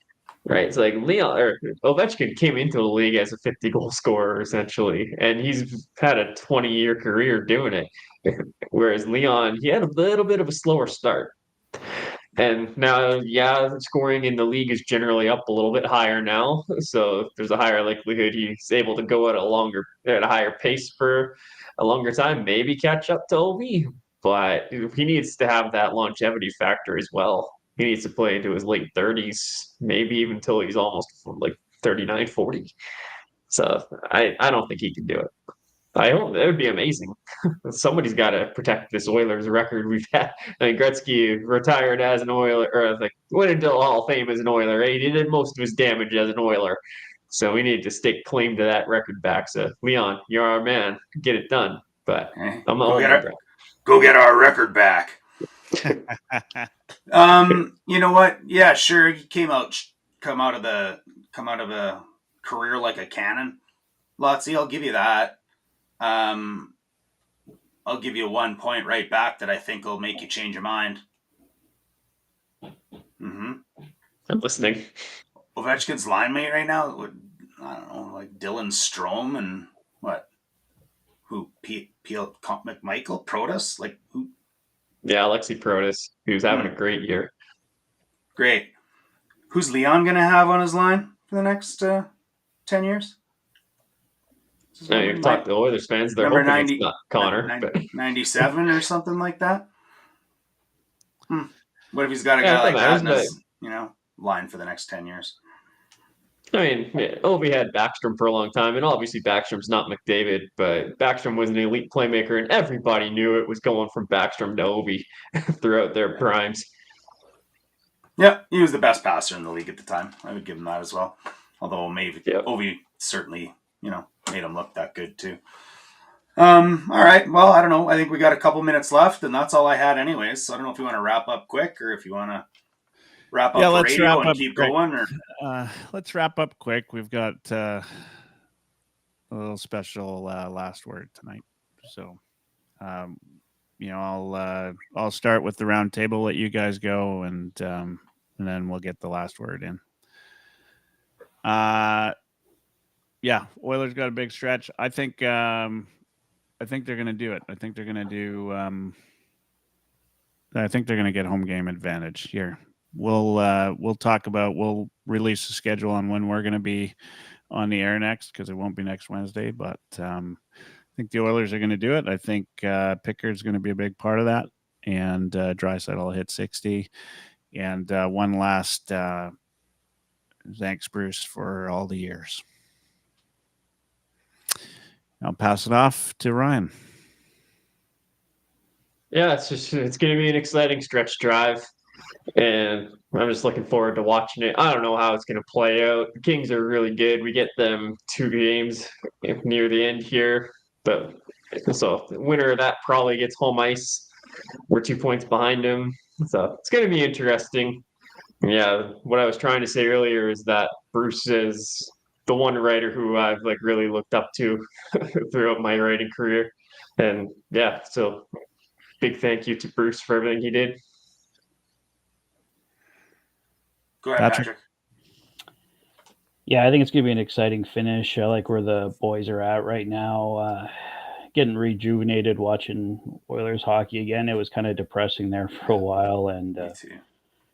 Right, it's like Ovechkin came into the league as a 50-goal scorer essentially, and he's had a 20-year career doing it. Whereas Leon, he had a little bit of a slower start, and now, scoring in the league is generally up a little bit higher now. So there's a higher likelihood he's able to go at a higher pace for a longer time, maybe catch up to OV. But he needs to have that longevity factor as well. He needs to play into his late 30s, maybe even until he's almost like 39, 40. So I don't think he can do it. I hope it would be amazing. Somebody's got to protect this Oilers record we've had. I mean, Gretzky retired as an Oiler, or went into the Hall of Fame as an Oiler. Right? He did most of his damage as an Oiler. So we need to stake claim to that record back. So, Leon, you're our man. Get it done. But I'm go get our record back. You know what? Yeah, sure. He come out of a career like a cannon. Lotzie, I'll give you that. I'll give you 1 point right back that I think will make you change your mind. Mm-hmm. I'm listening. Ovechkin's line mate right now, I don't know, like Dylan Strome and what? Who? McMichael? Protas? Like who? Yeah, Alexi Protas, who's having a great year. Great. Who's Leon going to have on his line for the next 10 years? You've talked to Oilers fans. They're hoping 90, it's not Connor. 97 or something like that. What if he's got a guy like that in his line for the next 10 years? I mean, Ovi had Backstrom for a long time, and obviously Backstrom's not McDavid, but Backstrom was an elite playmaker, and everybody knew it was going from Backstrom to Ovi throughout their primes. Yeah, he was the best passer in the league at the time. I would give him that as well. Although maybe Ovi certainly, made him look that good too. All right. Well, I don't know. I think we got a couple minutes left, and that's all I had anyways. So I don't know if you want to wrap up quick or if you want to wrap up the radio and keep going. Or let's wrap up quick. We've got a little special last word tonight. So, I'll start with the round table, let you guys go, and then we'll get the last word in. Oilers got a big stretch. I think they're going to do it. I think they're going to do. I think they're going to get home game advantage here. We'll talk about. We'll release the schedule on when we're going to be on the air next, because it won't be next Wednesday. But I think the Oilers are going to do it. I think Pickard's going to be a big part of that, and Draisaitl will hit 60. And one last thanks, Bruce, for all the years. I'll pass it off to Ryan. Yeah, it's going to be an exciting stretch drive, and I'm just looking forward to watching it. I don't know how it's going to play out. The Kings are really good. We get them 2 games near the end here, so the winner of that probably gets home ice. We're 2 points behind them, so it's going to be interesting. Yeah, what I was trying to say earlier is that Bruce is the one writer who I've really looked up to throughout my writing career. And so big thank you to Bruce for everything he did. Go ahead, Patrick. Yeah, I think it's going to be an exciting finish. I like where the boys are at right now. Getting rejuvenated watching Oilers hockey again. It was kind of depressing there for a while. And Me too.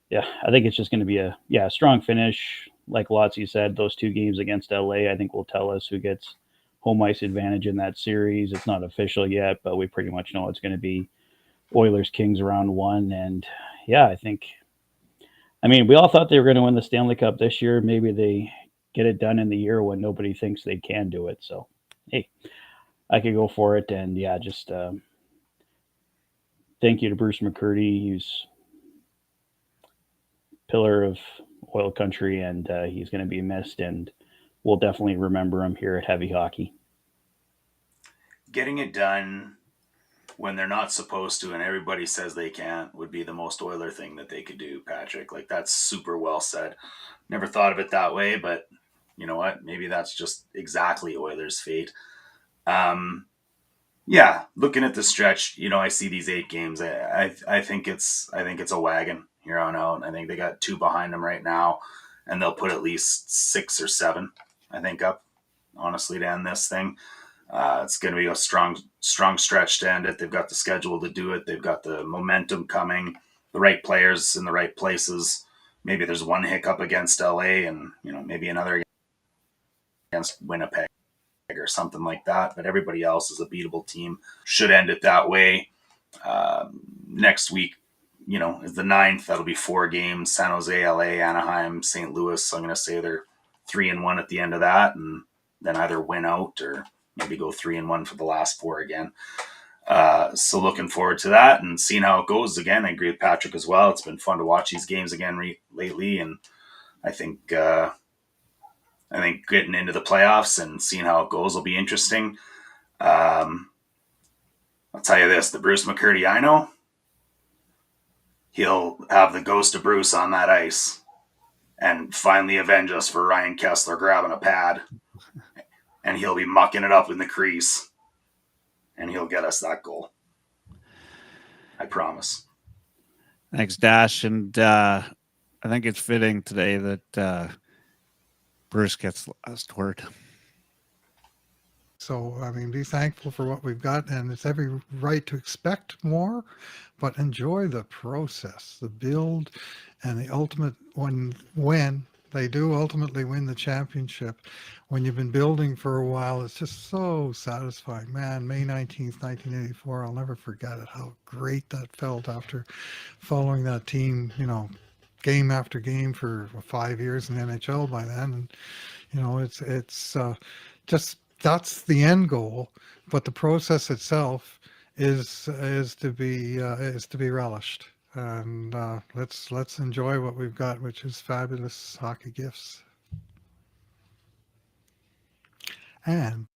Yeah, I think it's just going to be a strong finish. Like Lotzie said, those 2 games against LA, I think will tell us who gets home ice advantage in that series. It's not official yet, but we pretty much know it's going to be Oilers Kings round 1. And we all thought they were going to win the Stanley Cup this year. Maybe they get it done in the year when nobody thinks they can do it. So, hey, I could go for it. And yeah, just thank you to Bruce McCurdy. He's pillar of oil country, and he's going to be missed, and we'll definitely remember him here at Heavy Hockey. Getting it done when they're not supposed to and everybody says they can't would be the most Oiler thing that they could do, Patrick. Like, that's super well said. Never thought of it that way, but you know what? Maybe that's just exactly Oilers' fate. Yeah, looking at the stretch, you know, I see these 8 games. I think it's a wagon here on out. I think they got 2 behind them right now, and they'll put at least 6 or 7, I think, up, honestly, to end this thing. It's going to be a strong stretch to end it. They've got the schedule to do it. They've got the momentum coming, the right players in the right places. Maybe there's one hiccup against LA and, you know, maybe another against Winnipeg or something like that. But everybody else is a beatable team. Should end it that way. Next week, you know, is the 9th. That'll be 4 games: San Jose, LA, Anaheim, St. Louis. So I'm going to say they're 3-1 at the end of that, and then either win out or maybe go 3-1 for the last 4 again. So looking forward to that and seeing how it goes. Again, I agree with Patrick as well. It's been fun to watch these games again lately, and I think getting into the playoffs and seeing how it goes will be interesting. I'll tell you this: the Bruce McCurdy I know, he'll have the ghost of Bruce on that ice and finally avenge us for Ryan Kessler grabbing a pad. And he'll be mucking it up in the crease. And he'll get us that goal. I promise. Thanks, Dash. And I think it's fitting today that Bruce gets the last word. So, I mean, be thankful for what we've got, and it's every right to expect more, but enjoy the process, the build, and the ultimate when they do ultimately win the championship. When you've been building for a while, it's just so satisfying. Man, May 19th, 1984, I'll never forget it, how great that felt after following that team, you know, game after game for 5 years in the NHL by then. And, you know, it's just, that's the end goal, but the process itself is to be relished. And let's enjoy what we've got, which is fabulous hockey gifts. And